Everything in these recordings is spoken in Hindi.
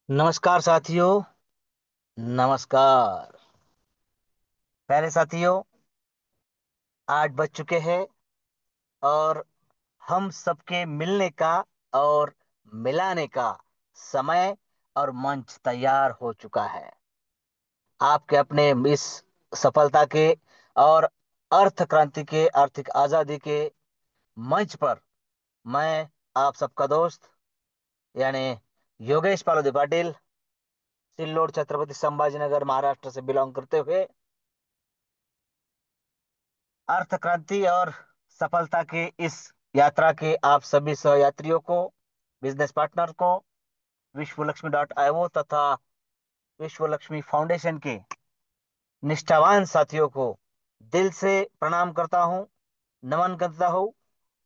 नमस्कार साथियों। नमस्कार प्यारे साथियों। 8 बज चुके हैं और हम सबके मिलने का और मिलाने का समय और मंच तैयार हो चुका है। आपके अपने इस सफलता के और अर्थ क्रांति के आर्थिक आजादी के मंच पर मैं आप सबका दोस्त यानी योगेश पालोदी पाटिल, सिल्लोड छत्रपति संभाजीनगर महाराष्ट्र से बिलोंग करते हुए अर्थ क्रांति और सफलता के इस यात्रा के आप सभी सहयात्रियों को, बिजनेस पार्टनर को, विश्व लक्ष्मी डॉट आईओ तथा विश्व लक्ष्मी फाउंडेशन के निष्ठावान साथियों को दिल से प्रणाम करता हूं, नमन करता हूं,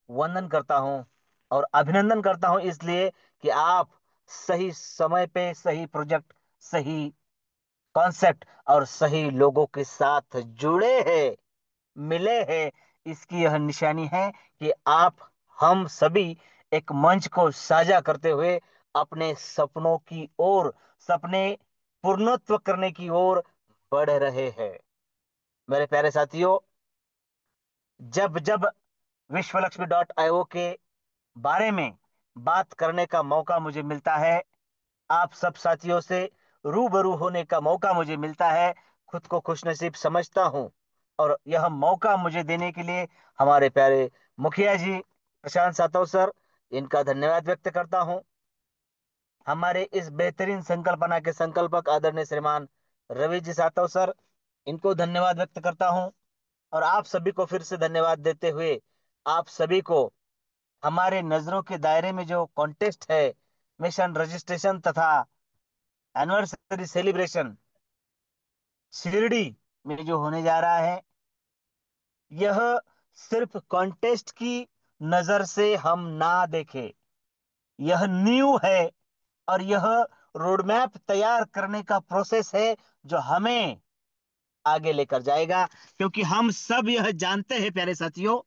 वंदन करता हूं और अभिनंदन करता हूं, इसलिए कि आप सही समय पे सही प्रोजेक्ट, सही कॉन्सेप्ट और सही लोगों के साथ जुड़े हैं, मिले हैं। इसकी यह निशानी है कि आप, हम सभी एक मंच को साझा करते हुए अपने सपनों की ओर, सपने पूर्णत्व करने की ओर बढ़ रहे हैं। मेरे प्यारे साथियों, जब जब विश्व लक्ष्मी डॉट आईओ के बारे में बात करने का मौका मुझे मिलता है, आप सब साथियों से रूबरू होने का मौका मुझे मिलता है, खुद को खुशनसीब समझता हूं। और यह मौका मुझे देने के लिए हमारे प्यारे मुखिया जी प्रशांत सातव सर, इनका धन्यवाद व्यक्त करता हूं। हमारे इस बेहतरीन संकल्पना के संकल्पक आदरणीय श्रीमान रवि जी सातव सर, इनको धन्यवाद व्यक्त करता हूं। और आप सभी को फिर से धन्यवाद देते हुए आप सभी को हमारे नजरों के दायरे में जो कॉन्टेस्ट है, मिशन रजिस्ट्रेशन तथा एनिवर्सरी सेलिब्रेशन शिरडी में जो होने जा रहा है, यह सिर्फ कॉन्टेस्ट की नजर से हम ना देखें। यह न्यू है और यह रोडमैप तैयार करने का प्रोसेस है जो हमें आगे लेकर जाएगा। क्योंकि हम सब यह जानते हैं प्यारे साथियों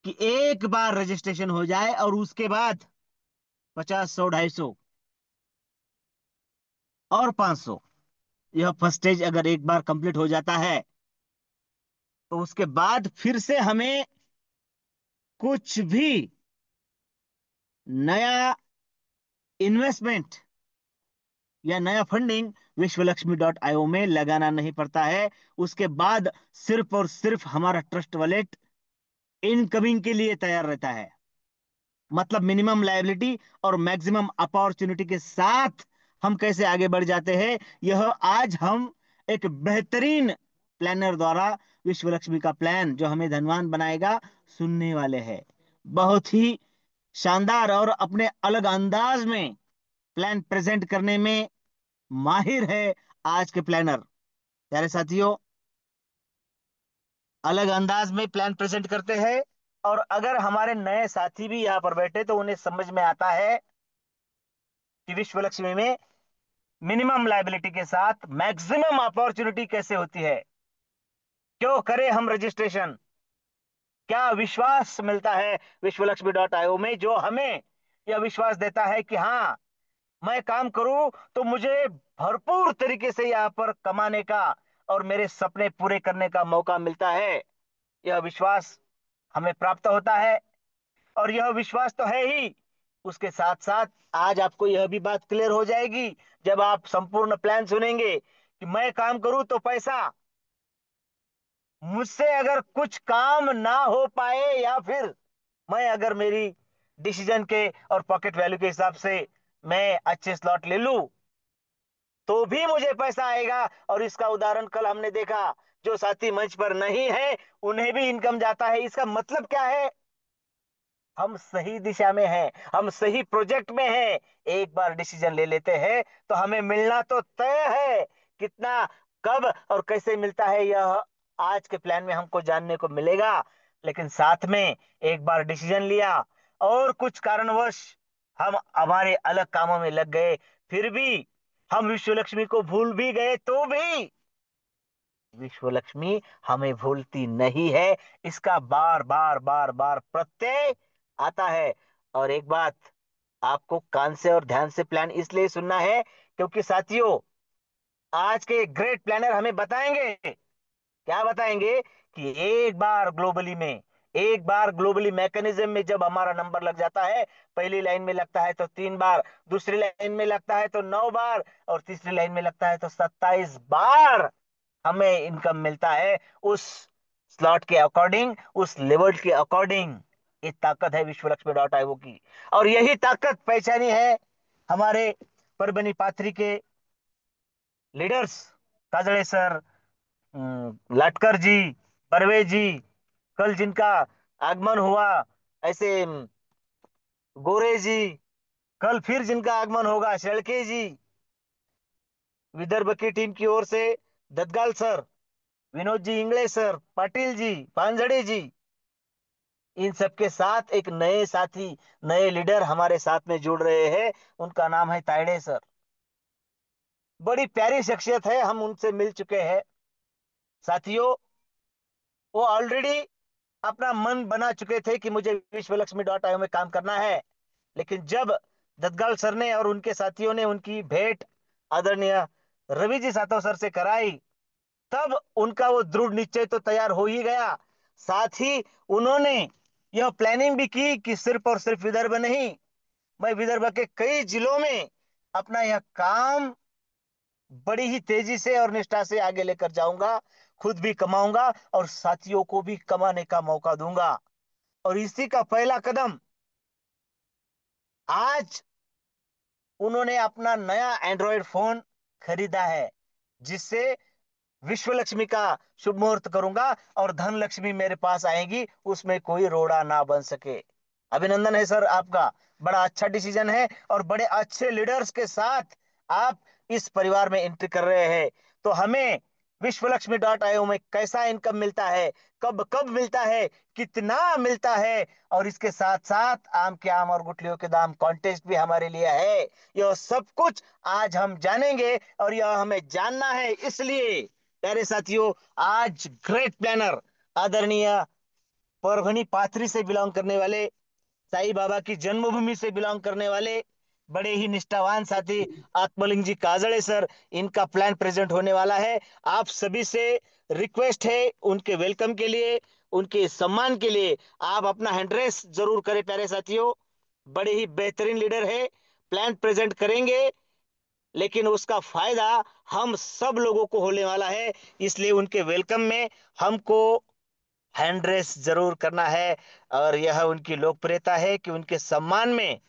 कि एक बार रजिस्ट्रेशन हो जाए और उसके बाद 50, 100, 250 और 500, यह फर्स्ट स्टेज अगर एक बार कंप्लीट हो जाता है तो उसके बाद फिर से हमें कुछ भी नया इन्वेस्टमेंट या नया फंडिंग विश्व लक्ष्मी डॉट आईओ में लगाना नहीं पड़ता है। उसके बाद सिर्फ और सिर्फ हमारा ट्रस्ट वॉलेट इनकमिंग के लिए तैयार रहता है। मतलब मिनिमम लायबिलिटी और मैक्सिमम अपॉर्चुनिटी के साथ हम कैसे आगे बढ़ जाते हैं, यह आज हम एक बेहतरीन प्लानर द्वारा, विश्व लक्ष्मी का प्लान जो हमें धनवान बनाएगा, सुनने वाले हैं। बहुत ही शानदार और अपने अलग अंदाज में प्लान प्रेजेंट करने में माहिर है आज के प्लानर। प्यारे साथियों, अलग अंदाज में प्लान प्रेजेंट करते हैं और अगर हमारे नए साथी भी यहाँ पर बैठे तो उन्हें समझ में आता है कि विश्व लक्ष्मी में मिनिमम लायबिलिटी के साथ मैक्सिमम अपॉर्चुनिटी कैसे होती है। क्यों करें हम रजिस्ट्रेशन, क्या विश्वास मिलता है विश्व लक्ष्मी डॉट आईओ में जो हमें यह विश्वास देता है कि हाँ, मैं काम करूं तो मुझे भरपूर तरीके से यहाँ पर कमाने का और मेरे सपने पूरे करने का मौका मिलता है। यह विश्वास हमें प्राप्त होता है और यह विश्वास तो है ही, उसके साथ साथ आज आपको यह भी बात क्लियर हो जाएगी जब आप संपूर्ण प्लान सुनेंगे कि मैं काम करूं तो पैसा, मुझसे अगर कुछ काम ना हो पाए या फिर मैं अगर मेरी डिसीजन के और पॉकेट वैल्यू के हिसाब से मैं अच्छे स्लॉट ले लूं तो भी मुझे पैसा आएगा। और इसका उदाहरण कल हमने देखा, जो साथी मंच पर नहीं है उन्हें भी इनकम जाता है। इसका मतलब क्या है, हम सही दिशा में हैं, हम सही प्रोजेक्ट में हैं। एक बार डिसीजन ले लेते हैं तो हमें मिलना तो तय है। कितना, कब और कैसे मिलता है, यह आज के प्लान में हमको जानने को मिलेगा। लेकिन साथ में एक बार डिसीजन लिया और कुछ कारणवश हम हमारे अलग कामों में लग गए, फिर भी हम विश्व लक्ष्मी को भूल भी गए तो भी विश्व लक्ष्मी हमें भूलती नहीं है। इसका बार बार बार बार प्रत्यय आता है। और एक बात आपको कान से और ध्यान से प्लान इसलिए सुनना है क्योंकि साथियों, आज के ग्रेट प्लानर हमें बताएंगे, क्या बताएंगे, कि एक बार ग्लोबली मैकेनिज्म में जब हमारा नंबर लग जाता है, पहली लाइन में लगता है तो 3 बार, दूसरी लाइन में लगता है तो 9 बार, और तीसरी लाइन में लगता है तो 27 बार हमें इनकम मिलता है, उस स्लॉट के अकॉर्डिंग, उस लेवल के अकॉर्डिंग। ये ताकत है विश्वलक्ष्मी.io की। और यही ताकत पहचानी है हमारे परभनी पाथरी के लीडर्स, काजड़े सर, लाटकर जी, बर्वे जी, कल जिनका आगमन हुआ, ऐसे गोरे जी, कल फिर जिनका आगमन होगा शेळके जी, विदर्भ की टीम की ओर से ददगाल सर, विनोद जी इंगले सर, पाटिल जी, पांझड़े जी, इन सबके साथ एक नए साथी, नए लीडर हमारे साथ में जुड़ रहे हैं। उनका नाम है तायड़े सर। बड़ी प्यारी शख्सियत है, हम उनसे मिल चुके हैं साथियों। वो ऑलरेडी अपना मन बना चुके थे कि मुझे विश्वलक्ष्मी.io में काम करना है। लेकिन जब दत्तगाल सर ने और उनके साथियों ने उनकी भेंट आदरणीय रवि जी सातव सर से कराई, तब उनका वो दृढ़ निश्चय तो तैयार हो ही गया। साथ ही उन्होंने यह प्लानिंग भी की कि सिर्फ और सिर्फ विदर्भ नहीं, मैं विदर्भ के कई जिलों में अपना यह काम बड़ी ही तेजी से और निष्ठा से आगे लेकर जाऊंगा, खुद भी कमाऊंगा और साथियों को भी कमाने का मौका दूंगा। और इसी का पहला कदम आज उन्होंने अपना नया एंड्रॉयड फोन खरीदा है, जिससे विश्व लक्ष्मी का शुभ मुहूर्त करूंगा और धन लक्ष्मी मेरे पास आएगी, उसमें कोई रोड़ा ना बन सके। अभिनंदन है सर आपका, बड़ा अच्छा डिसीजन है और बड़े अच्छे लीडर्स के साथ आप इस परिवार में एंट्री कर रहे हैं। तो हमें विश्वलक्ष्मी.io में कैसा इनकम मिलता है, कब कब मिलता है, कितना मिलता है, और इसके साथ साथ आम के आम और गुठलियों के दाम कॉन्टेस्ट भी हमारे लिए है, यह सब कुछ आज हम जानेंगे और यह हमें जानना है। इसलिए प्यारे साथियों, आज ग्रेट प्लानर आदरणीय परभनी पाथरी से बिलोंग करने वाले, साईं बाबा की जन्मभूमि से बिलोंग करने वाले बड़े ही निष्ठावान साथी आत्मलिंग जी काजड़े सर, इनका प्लान प्रेजेंट होने वाला है। आप सभी से रिक्वेस्ट है, उनके वेलकम के लिए, उनके सम्मान के लिए आप अपना हैंड रेस जरूर करें प्यारे साथियों। बड़े ही बेहतरीन लीडर है, प्लान प्रेजेंट करेंगे, लेकिन उसका फायदा हम सब लोगों को होने वाला है। इसलिए उनके वेलकम में हमको हैंड रेस जरूर करना है। और यह उनकी लोकप्रियता है कि उनके सम्मान में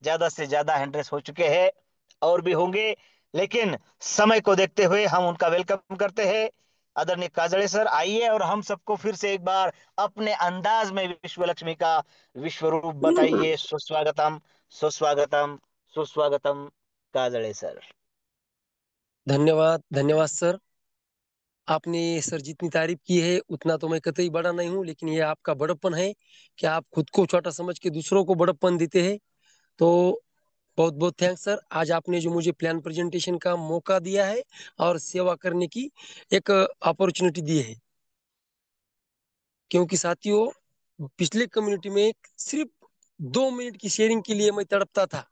ज्यादा से ज्यादा हैंड रेस हो चुके हैं, और भी होंगे। लेकिन समय को देखते हुए हम उनका वेलकम करते हैं। आदरणीय काजड़े सर आइए और हम सबको फिर से एक बार अपने अंदाज में विश्व लक्ष्मी का विश्व रूप बताइए। सुस्वागतम, सुस्वागतम, सुस्वागतम काजड़े सर। धन्यवाद धन्यवाद सर। आपने सर जितनी तारीफ की है उतना तो मैं कतई बड़ा नहीं हूँ, लेकिन ये आपका बड़प्पन है कि आप खुद को छोटा समझ के दूसरों को बड़प्पन देते हैं। तो बहुत बहुत थैंक्स सर, आज आपने जो मुझे प्लान प्रेजेंटेशन का मौका दिया है और सेवा करने की एक अपॉर्चुनिटी दी है। क्योंकि साथियों, पिछले कम्युनिटी में सिर्फ 2 मिनट की शेयरिंग के लिए मैं तड़पता था,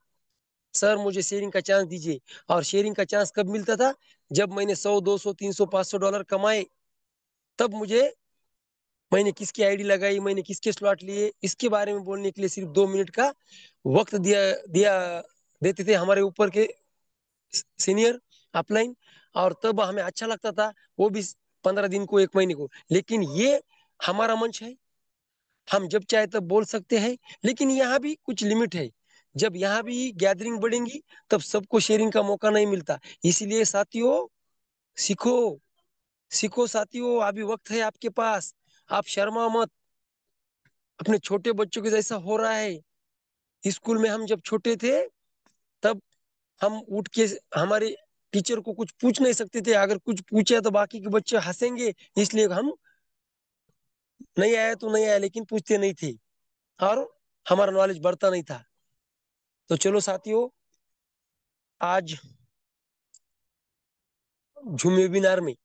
सर मुझे शेयरिंग का चांस दीजिए। और शेयरिंग का चांस कब मिलता था? जब मैंने 100 200 300 500 डॉलर कमाए, तब मुझे, मैंने किसकी आईडी लगाई, मैंने किसके स्लॉट लिए, इसके बारे में बोलने के लिए सिर्फ 2 मिनट का वक्त दिया दिया देते थे हमारे ऊपर के सीनियर अपलाइन। और तब हमें अच्छा लगता था, वो भी 15 दिन को, 1 महीने को। लेकिन ये हमारा मंच है, हम जब चाहे तब बोल सकते हैं। लेकिन यहाँ भी कुछ लिमिट है, जब यहाँ भी गैदरिंग बढ़ेंगी तब सबको शेयरिंग का मौका नहीं मिलता। इसलिए साथियों, सीखो, सीखो साथियों, अभी वक्त है आपके पास। आप शर्मा मत। अपने छोटे बच्चों के जैसा हो रहा है। स्कूल में हम जब छोटे थे, तब हम उठ के हमारे टीचर को कुछ पूछ नहीं सकते थे, अगर कुछ पूछे तो बाकी के बच्चे हंसेंगे, इसलिए हम नहीं आया तो नहीं आया, लेकिन पूछते नहीं थे और हमारा नॉलेज बढ़ता नहीं था। तो चलो साथियों, आज झूम वेबिनार में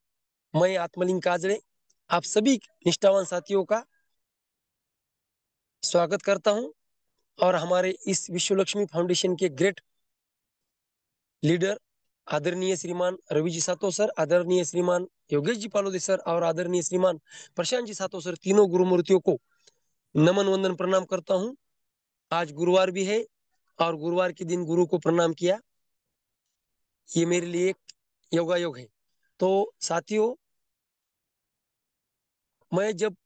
मैं आत्मलिंग काजड़े आप सभी निष्ठावान साथियों का स्वागत करता हूं। और हमारे इस विश्व लक्ष्मी फाउंडेशन के ग्रेट लीडर आदरणीय श्रीमान रवि जी सातो सर, आदरणीय श्रीमान योगेश जी पालोदे सर और आदरणीय श्रीमान प्रशांत जी सातो सर, तीनों गुरुमूर्तियों को नमन वंदन प्रणाम करता हूं। आज गुरुवार भी है और गुरुवार के दिन गुरु को प्रणाम किया, ये मेरे लिए एक योगायोग है। तो साथियों, मैं जब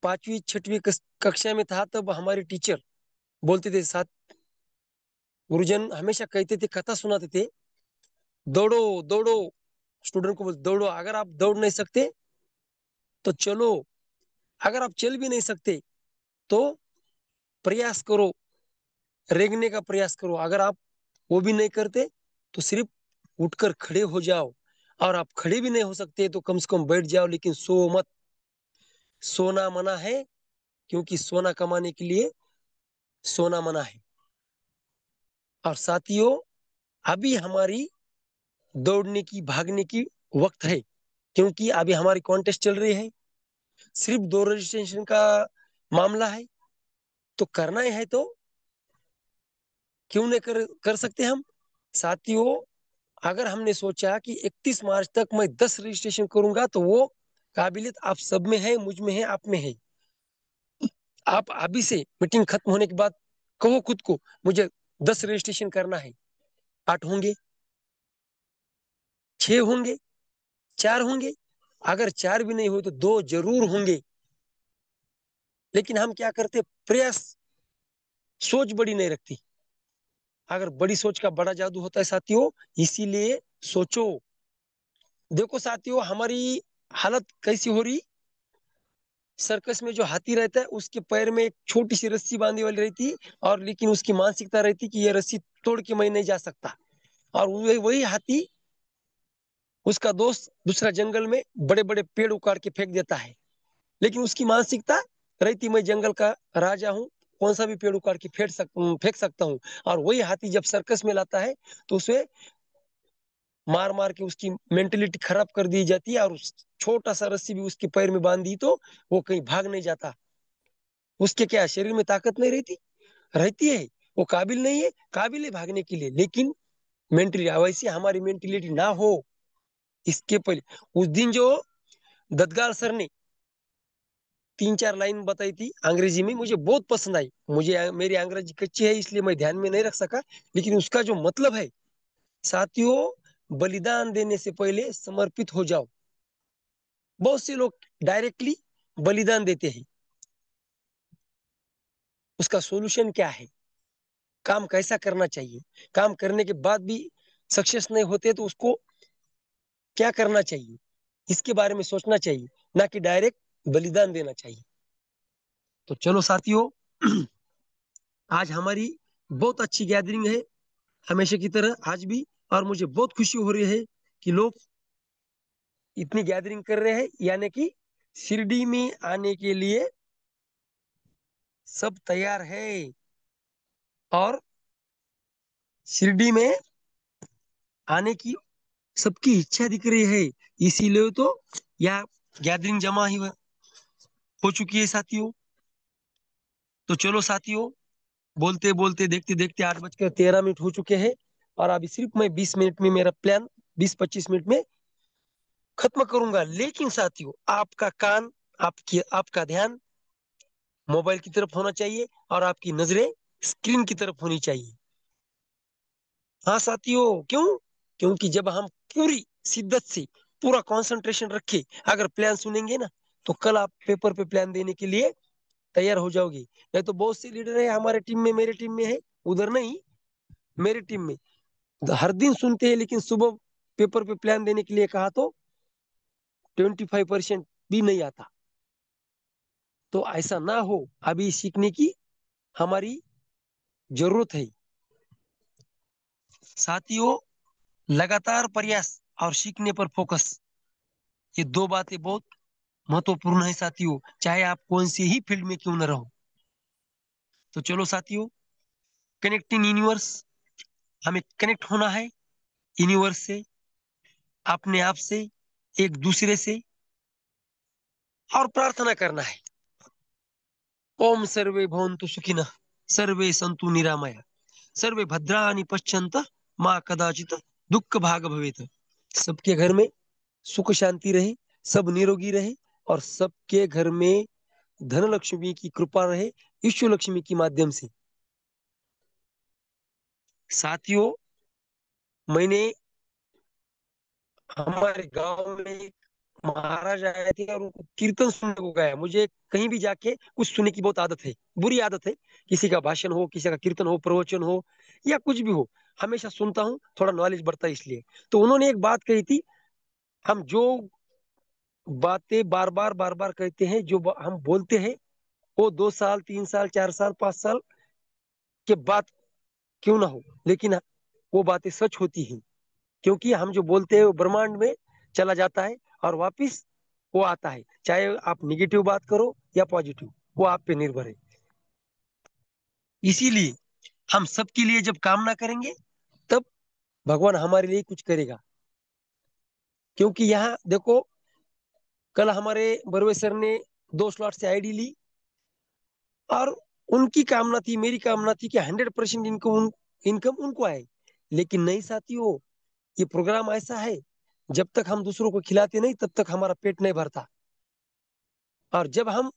5वीं 6वीं कक्षा में था तब हमारे टीचर बोलते थे, साथ गुरुजन हमेशा कहते थे, कथा सुनाते थे, दौड़ो दौड़ो, स्टूडेंट को बोल दौड़ो, अगर आप दौड़ नहीं सकते तो चलो, अगर आप चल भी नहीं सकते तो प्रयास करो, रेंगने का प्रयास करो, अगर आप वो भी नहीं करते तो सिर्फ उठकर खड़े हो जाओ, और आप खड़े भी नहीं हो सकते तो कम से कम बैठ जाओ, लेकिन सो मत। सोना मना है, क्योंकि सोना कमाने के लिए सोना मना है। और साथियों, अभी हमारी दौड़ने की भागने की वक्त है, क्योंकि अभी हमारी कॉन्टेस्ट चल रही है, सिर्फ 2 रजिस्ट्रेशन का मामला है, तो करना ही है तो क्यों नहीं कर सकते हम। साथियों, अगर हमने सोचा कि 31 मार्च तक मैं 10 रजिस्ट्रेशन करूंगा तो वो काबिलियत आप सब में है, मुझ में है, आप में है। आप अभी से मीटिंग खत्म होने के बाद कहो खुद को, मुझे 10 रजिस्ट्रेशन करना है। 8 होंगे, 6 होंगे, 4 होंगे, अगर 4 भी नहीं हुए तो 2 जरूर होंगे। लेकिन हम क्या करते, प्रयास, सोच बड़ी नहीं रखती। अगर बड़ी सोच का बड़ा जादू होता है साथियों, इसीलिए सोचो। देखो साथियों, हमारी हालत कैसी हो रही, सर्कस में जो हाथी रहता है उसके पैर में एक छोटी सी रस्सी बांधी वाली रहती है, और लेकिन उसकी मानसिकता रहती कि ये रस्सी तोड़ के मैं नहीं जा सकता। और वही वही हाथी, उसका दोस्त दूसरा जंगल में बड़े बड़े पेड़ उखाड़ के फेंक देता है, लेकिन उसकी मानसिकता रहती मैं जंगल का राजा हूँ, कौन सा भी पेड़ उखाड़ के फेंक सकता हूँ। और वही हाथी जब सर्कस में लाता है तो उसे मार मार के उसकी मेंटेलिटी खराब कर दी जाती है, और उस छोटा सा रस्सी भी उसके पैर में बांध दी तो वो कहीं भाग नहीं जाता। उसके क्या शरीर में ताकत नहीं रहती, रहती है, वो काबिल नहीं है, काबिल है भागने के लिए, लेकिन मेंटली वैसे हमारी मेंटेलिटी ना हो। इसके पहले उस दिन जो ददगाल सर ने 3 4 लाइन बताई थी अंग्रेजी में, मुझे बहुत पसंद आई। मुझे मेरी अंग्रेजी कच्ची है इसलिए मैं ध्यान में नहीं रख सका, लेकिन उसका जो मतलब है साथियों, बलिदान देने से पहले समर्पित हो जाओ। बहुत से लोग डायरेक्टली बलिदान देते हैं, उसका सोल्यूशन क्या है, काम कैसा करना चाहिए, काम करने के बाद भी सक्सेस नहीं होते तो उसको क्या करना चाहिए, इसके बारे में सोचना चाहिए, ना कि डायरेक्ट बलिदान देना चाहिए। तो चलो साथियों, आज हमारी बहुत अच्छी गैदरिंग है, हमेशा की तरह आज भी, और मुझे बहुत खुशी हो रही है कि लोग इतनी गैदरिंग कर रहे हैं, यानी कि शिरडी में आने के लिए सब तैयार है, और शिरडी में आने की सबकी इच्छा दिख रही है, इसीलिए तो यह गैदरिंग जमा ही हो चुकी है साथियों। तो चलो साथियों, बोलते बोलते देखते देखते 8:13 हो चुके हैं, और अभी सिर्फ मैं 20 मिनट में मेरा प्लान 20 25 मिनट में खत्म करूंगा। लेकिन साथियों, आपका कान, आपका ध्यान मोबाइल की तरफ होना चाहिए, और आपकी नजरें स्क्रीन की तरफ होनी चाहिए। हाँ साथियों, क्यों? क्योंकि जब हम पूरी शिद्दत से पूरा कंसंट्रेशन रखे अगर प्लान सुनेंगे ना, तो कल आप पेपर पे प्लान देने के लिए तैयार हो जाओगे। नहीं तो बहुत से लीडर है हमारे टीम में, मेरे टीम में है, उधर नहीं, मेरे टीम में हर दिन सुनते हैं, लेकिन सुबह पेपर पे प्लान देने के लिए कहा तो 25% भी नहीं आता। तो ऐसा ना हो, अभी सीखने की हमारी जरूरत है साथियों। लगातार प्रयास और सीखने पर फोकस, ये दो बातें बहुत महत्वपूर्ण है साथियों, चाहे आप कौन सी ही फील्ड में क्यों न रहो। तो चलो साथियों, कनेक्टिंग यूनिवर्स, हमें कनेक्ट होना है यूनिवर्स से, अपने आप से, एक दूसरे से, और प्रार्थना करना है, ओम सर्वे भवन्तु सुखिनः। सर्वे सन्तु निरामया, सर्वे भद्राणि पश्यन्तः मां कदाचित् दुःख भाग भवेत। सबके घर में सुख शांति रहे, सब निरोगी रहे और सबके घर में धन लक्ष्मी की कृपा रहे, ईश्वर लक्ष्मी के माध्यम से। साथियों, मैंने हमारे गांव में एक महाराज आए थे और उनको कीर्तन सुनने को गया। मुझे कहीं भी जाके कुछ सुनने की बहुत आदत है, बुरी आदत है। किसी का भाषण हो, किसी का कीर्तन हो, प्रवचन हो या कुछ भी हो, हमेशा सुनता हूँ, थोड़ा नॉलेज बढ़ता है इसलिए। तो उन्होंने एक बात कही थी, हम जो बातें बार बार कहते हैं, जो हम बोलते हैं, वो 2 साल 3 साल 4 साल 5 साल के बाद क्यों ना हो, लेकिन वो बातें सच होती हैं। क्योंकि हम जो बोलते हैं वो ब्रह्मांड में चला जाता है और वापिस वो आता है। चाहे आप निगेटिव बात करो या पॉजिटिव, वो आप पे निर्भर है। इसीलिए हम सबके लिए जब कामना करेंगे, तब भगवान हमारे लिए कुछ करेगा। क्योंकि यहाँ देखो, कल हमारे बरवे सर ने 2 स्लॉट से आईडी ली और उनकी कामना थी, मेरी कामना थी कि 100% इनकम उनको आए। लेकिन नहीं साथियों, ये प्रोग्राम ऐसा है, जब तक हम दूसरों को खिलाते नहीं तब तक हमारा पेट नहीं भरता। और जब हम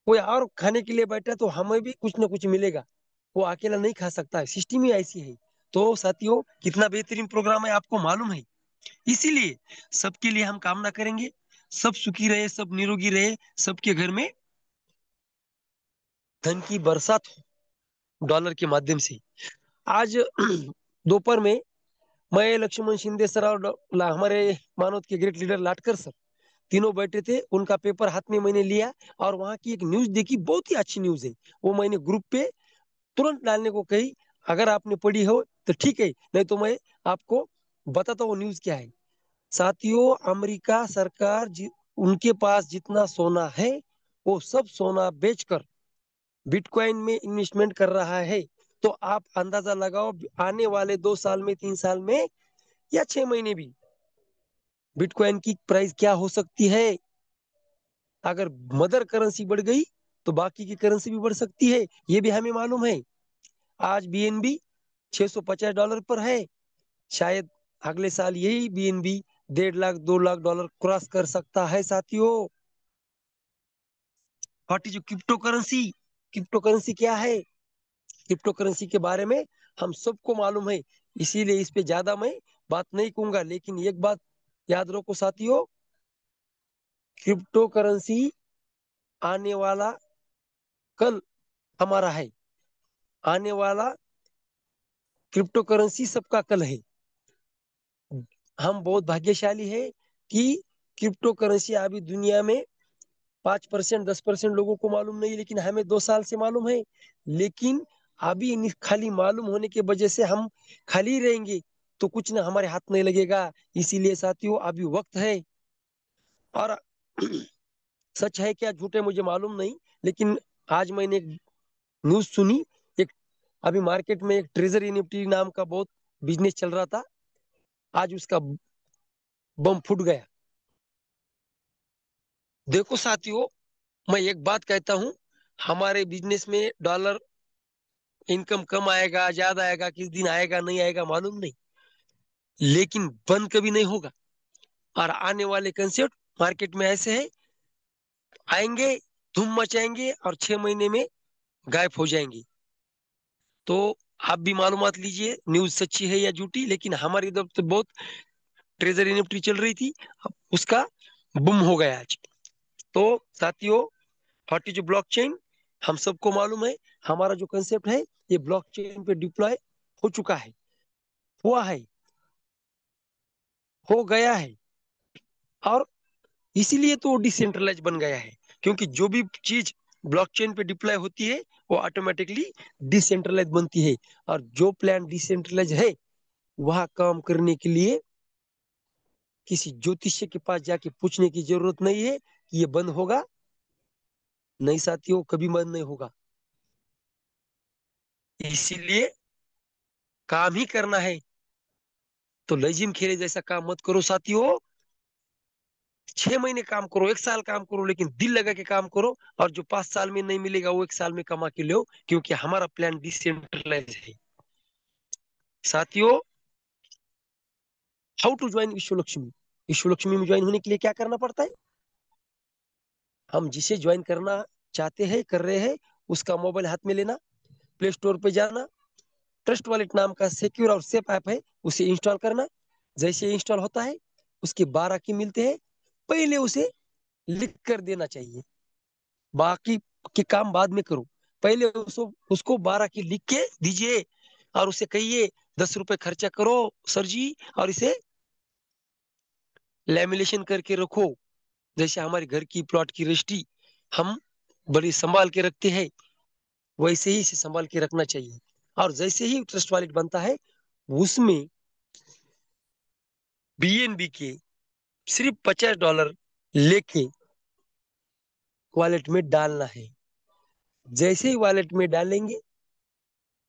कोई और खाने के लिए बैठा तो हमें भी कुछ ना कुछ मिलेगा। वो अकेला नहीं खा सकता है, सिस्टम ही ऐसी है। तो साथियों, कितना बेहतरीन प्रोग्राम है आपको मालूम है। इसीलिए सबके लिए हम कामना करेंगे, सब सुखी रहे, सब निरोगी रहे, सबके घर में धन की बरसात हो डॉलर के माध्यम से। आज दोपहर में मैं, लक्ष्मण शिंदे सर और हमारे मानवत के ग्रेट लीडर लाटकर सर, तीनों बैठे थे। उनका पेपर हाथ में मैंने लिया और वहां की एक न्यूज देखी, बहुत ही अच्छी न्यूज है। वो मैंने ग्रुप पे तुरंत डालने को कही। अगर आपने पढ़ी हो तो ठीक है, नहीं तो मैं आपको बताता हूँ न्यूज क्या है। साथियों, अमेरिका सरकार उनके पास जितना सोना है, वो सब सोना बेचकर बिटकॉइन में इन्वेस्टमेंट कर रहा है। तो आप अंदाजा लगाओ, आने वाले 2 साल में, 3 साल में या 6 महीने भी बिटकॉइन की प्राइस क्या हो सकती है। अगर मदर करेंसी बढ़ गई तो बाकी की करेंसी भी बढ़ सकती है, ये भी हमें मालूम है। आज बीएनबी $650 पर है। शायद अगले साल यही बीएनबी 1.5 लाख $2 लाख क्रॉस कर सकता है साथियों। What is crypto currency? Crypto currency क्या है? क्रिप्टो करेंसी के बारे में हम सबको मालूम है, इसीलिए इस पे ज्यादा मैं बात नहीं कहूंगा। लेकिन एक बात याद रखो साथियों, क्रिप्टो करेंसी आने वाला कल हमारा है। आने वाला क्रिप्टो करेंसी सबका कल है। हम बहुत भाग्यशाली है कि क्रिप्टो करेंसी अभी दुनिया में 5% 10% लोगों को मालूम नहीं, लेकिन हमें 2 साल से मालूम है। लेकिन अभी खाली मालूम होने की वजह से हम खाली रहेंगे तो कुछ ना हमारे हाथ नहीं लगेगा। इसीलिए साथियों, अभी वक्त है। और सच है क्या झूठ है मुझे मालूम नहीं, लेकिन आज मैंने एक न्यूज सुनी। एक अभी मार्केट में एक ट्रेजर निफ्टी नाम का बहुत बिजनेस चल रहा था, आज उसका बम फूट गया। देखो साथियों, मैं एक बात कहता हूँ, हमारे बिजनेस में डॉलर इनकम कम आएगा, ज्यादा आएगा, किस दिन आएगा नहीं आएगा मालूम नहीं, लेकिन बंद कभी नहीं होगा। और आने वाले कंसेप्ट मार्केट में ऐसे है, आएंगे, धूम मचाएंगे और 6 महीने में गायब हो जाएंगे। तो आप भी मालूमात लीजिए, न्यूज सच्ची है या झूठी। लेकिन हमारी इधर तो बहुत ट्रेजरी निफ्टी चल रही थी, उसका बुम हो गया आज। तो साथियों, व्हाट इज ब्लॉकचेन, हम सबको मालूम है। हमारा जो कंसेप्ट है, ये ब्लॉकचेन पे डिप्लॉय हो चुका है, हुआ है, हो गया है। और इसीलिए तो डिसेंट्रलाइज बन गया है। क्योंकि जो भी चीज ब्लॉकचेन पे डिप्लॉय होती है, वो ऑटोमेटिकली डिसेंट्रलाइज बनती है। और जो प्लान डिसेंट्रलाइज है, वहां काम करने के लिए किसी ज्योतिषी के पास जाके पूछने की जरूरत नहीं है कि ये बंद होगा। नहीं साथियों, कभी बंद नहीं होगा। इसीलिए काम ही करना है, तो लजीम खेले जैसा काम मत करो साथियों। 6 महीने काम करो, 1 साल काम करो, लेकिन दिल लगा के काम करो, और जो 5 साल में नहीं मिलेगा वो 1 साल में कमा के लो, क्योंकि हमारा प्लान डिसेंट्रलाइज है। साथियों, हाउ टू ज्वाइन विश्व लक्ष्मी। विश्व लक्ष्मी में ज्वाइन होने के लिए क्या करना पड़ता है? हम जिसे ज्वाइन करना चाहते हैं, कर रहे हैं, उसका मोबाइल हाथ में लेना, प्ले स्टोर पे जाना, ट्रस्ट वॉलेट नाम का सिक्योर और सेफ ऐप है, उसे इंस्टॉल करना। जैसे इंस्टॉल होता है, उसके 12 की मिलते हैं, पहले उसे लिख कर देना चाहिए। बाकी के काम बाद में करो, पहले उसको 12 की लिख के दीजिए, और उसे कहिए 10 रुपए खर्चा करो सर जी, और इसे लेमिनेशन करके रखो। जैसे हमारे घर की प्लॉट की रजिस्ट्री हम बड़ी संभाल के रखते हैं, वैसे ही इसे संभाल के रखना चाहिए। और जैसे ही ट्रस्ट वॉलेट बनता है, उसमें बीएनबी के सिर्फ $50 लेके वॉलेट में डालना है। जैसे ही वॉलेट में डालेंगे,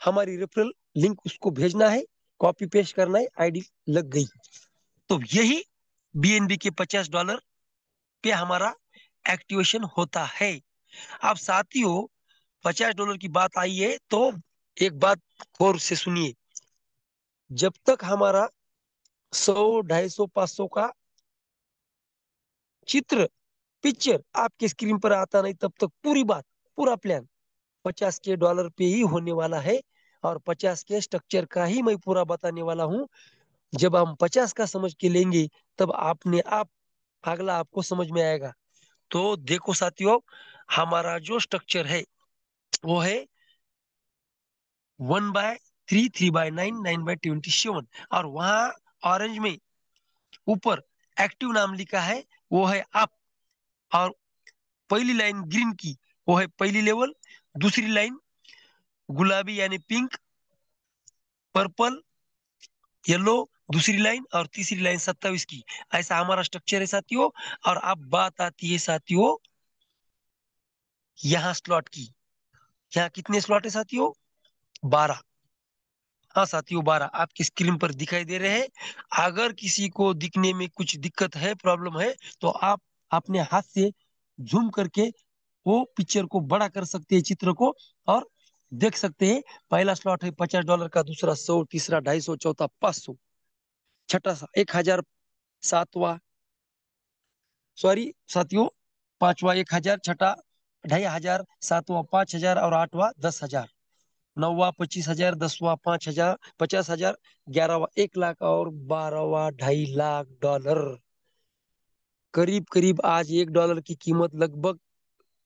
हमारी रेफरल लिंक उसको भेजना है, कॉपी पेस्ट करना है, आईडी लग गई। तो यही बीएनबी के $50 पे हमारा एक्टिवेशन होता है। अब साथियों, $50 की बात आई है, तो एक बात गौर से सुनिए। जब तक हमारा 100, 250, 500 का चित्र, पिक्चर आपके स्क्रीन पर आता नहीं, तब तक पूरी बात, पूरा प्लान $50 पे ही होने वाला है। और 50 के स्ट्रक्चर का ही मैं पूरा बताने वाला हूँ। जब हम 50 का समझ के लेंगे, तब आपने आप अगला आपको समझ में आएगा। तो देखो साथियों, हमारा जो स्ट्रक्चर है वो है 1/3, 3/9, 9/27, और वहां ऑरेंज में ऊपर एक्टिव नाम लिखा है, वो है अप। और पहली लाइन ग्रीन की, वो है पहली लेवल। दूसरी लाइन गुलाबी यानी पिंक, पर्पल, येलो, दूसरी लाइन, और तीसरी लाइन 27 की। ऐसा हमारा स्ट्रक्चर है साथियों। और अब बात आती है साथियों यहाँ स्लॉट की। यहाँ कितने स्लॉट है साथियों? 12। हाँ साथियों, 12 आपकी स्क्रीन पर दिखाई दे रहे हैं। अगर किसी को दिखने में कुछ दिक्कत है, प्रॉब्लम है, तो आप अपने हाथ से झूम करके वो पिक्चर को बड़ा कर सकते हैं, चित्र को, और देख सकते हैं। पहला स्लॉट है $50 का, दूसरा 100, तीसरा 250, चौथा 500, छठा 1007वां, सॉरी साथियों, पांचवा 1000, छठा 2500, सातवां 5000, और आठवां 10,000, नौवा 25,000, 10वां 5,000, 50,000, 11वां 1 लाख, और 12वां $2.5 लाख। करीब करीब आज $1 की कीमत लगभग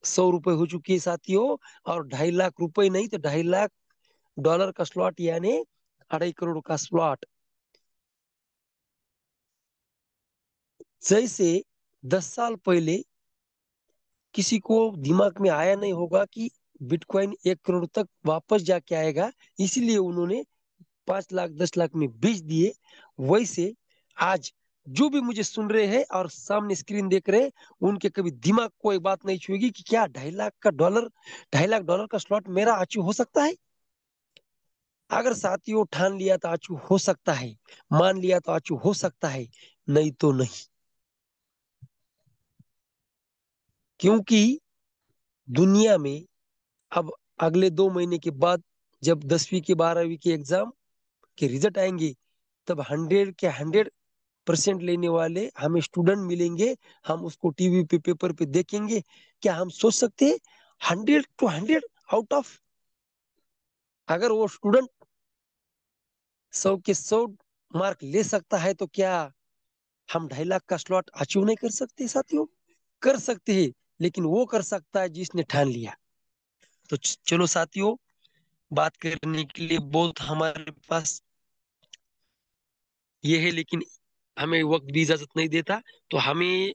₹100 हो चुकी है साथियों। और $2.5 लाख नहीं, तो $2.5 लाख का स्लॉट, यानी 2.5 करोड़ का स्लॉट। जैसे 10 साल पहले किसी को दिमाग में आया नहीं होगा कि बिटकॉइन 1 करोड़ तक वापस जाके आएगा, इसलिए उन्होंने 5 लाख 10 लाख में बेच दिए। वैसे आज जो भी मुझे सुन रहे हैं और सामने स्क्रीन देख रहे हैं, उनके कभी दिमाग को एक बात नहीं छुएगी कि क्या 2.5 लाख का स्लॉट मेरा आचू हो सकता है। अगर साथियों ठान लिया तो आचू हो सकता है, मान लिया तो आचू हो सकता है, नहीं तो नहीं। क्योंकि दुनिया में अब अगले 2 महीने के बाद, जब 10वीं के 12वीं के एग्जाम के रिजल्ट आएंगे, तब 100% लेने वाले हमें स्टूडेंट मिलेंगे। हम उसको टीवी पे, पेपर पे देखेंगे। क्या हम सोच सकते हैं 100 to 100 आउट ऑफ, अगर वो स्टूडेंट 100 के 100 मार्क ले सकता है, तो क्या हम 2.5 लाख का स्लॉट अचीव नहीं कर सकते साथियों? कर सकते हैं, लेकिन वो कर सकता है जिसने ठान लिया। तो चलो साथियों, बात करने के लिए बहुत हमारे पास ये है, लेकिन हमें वक्त भी इजाजत नहीं देता। तो हमें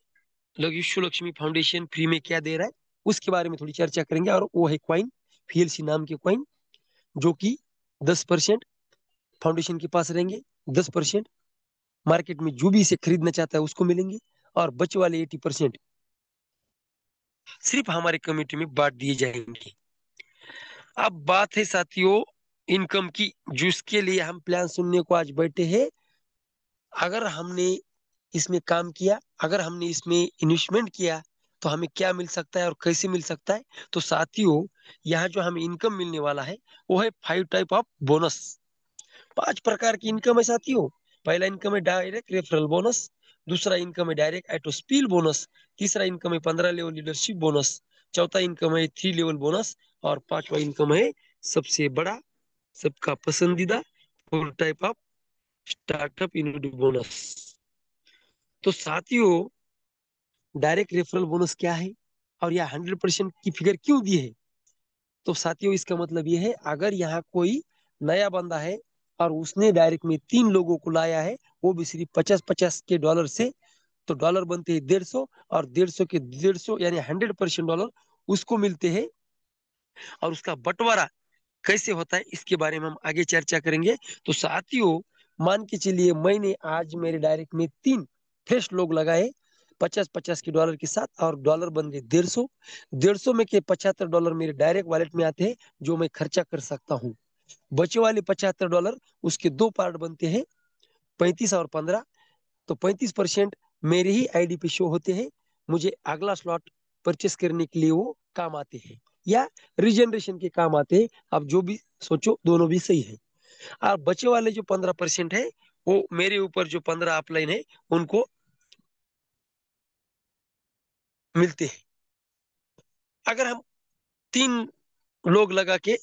विश्व लक्ष्मी फाउंडेशन फ्री में क्या दे रहा है, उसके बारे में थोड़ी चर्चा करेंगे। और वो है क्वाइन, फीएलसी नाम के क्वाइन, जो कि 10% फाउंडेशन के पास रहेंगे, 10% मार्केट में जो भी इसे खरीदना चाहता है उसको मिलेंगे, और बचे वाले 80% सिर्फ हमारे कम्युनिटी में बांट दिए जाएंगे। अब बात है साथियों इनकम की, जिसके लिए हम प्लान सुनने को आज बैठे हैं। अगर हमने इसमें काम किया, अगर हमने इसमें इन्वेस्टमेंट किया तो हमें क्या मिल सकता है और कैसे मिल सकता है। तो साथियों, यहाँ जो हमें इनकम मिलने वाला है वो है 5 टाइप ऑफ बोनस। 5 प्रकार की इनकम है साथियों। पहला इनकम है डायरेक्ट रेफरल बोनस, दूसरा इनकम है डायरेक्ट एटोस्पील बोनस, तीसरा इनकम है 15 लेवल लीडरशिप बोनस, चौथा इनकम है 3 लेवल बोनस, और पांचवा इनकम है सबसे बड़ा, सबका पसंदीदा 4 type of startup innovative bonus. तो साथियों, डायरेक्ट रेफरल बोनस क्या है और यह 100% की फिगर क्यों दी है। तो साथियों, इसका मतलब ये है, अगर यहाँ कोई नया बंदा है और उसने डायरेक्ट में 3 लोगों को लाया है, वो भी सिर्फ 50-50 के डॉलर से, तो डॉलर बनते हैं 150, और 150 के 150 यानी 100% डॉलर उसको मिलते हैं। और उसका बंटवारा कैसे होता है इसके बारे में हम आगे चर्चा करेंगे। तो साथियों, मान के चलिए मैंने आज मेरे डायरेक्ट में 3 फ्रेश लोग लगाए 50-50 के डॉलर के साथ, और डॉलर बन गए 150। 150 में के 75 डॉलर मेरे डायरेक्ट वॉलेट में आते हैं, जो मैं खर्चा कर सकता हूँ। बचे वाले 75 डॉलर, उसके 2 पार्ट बनते हैं, 35 और 15। तो 35% मेरे ही आईडी पे शो होते हैं, मुझे अगला स्लॉट परचेस करने के लिए वो काम आते हैं, या रिजनरेशन के काम आते हैं। अब जो भी सोचो, दोनों भी सही है। और बचे वाले जो 15% है, वो मेरे ऊपर जो 15 अपलाइन है उनको मिलते हैं। अगर हम 3 लोग लगा के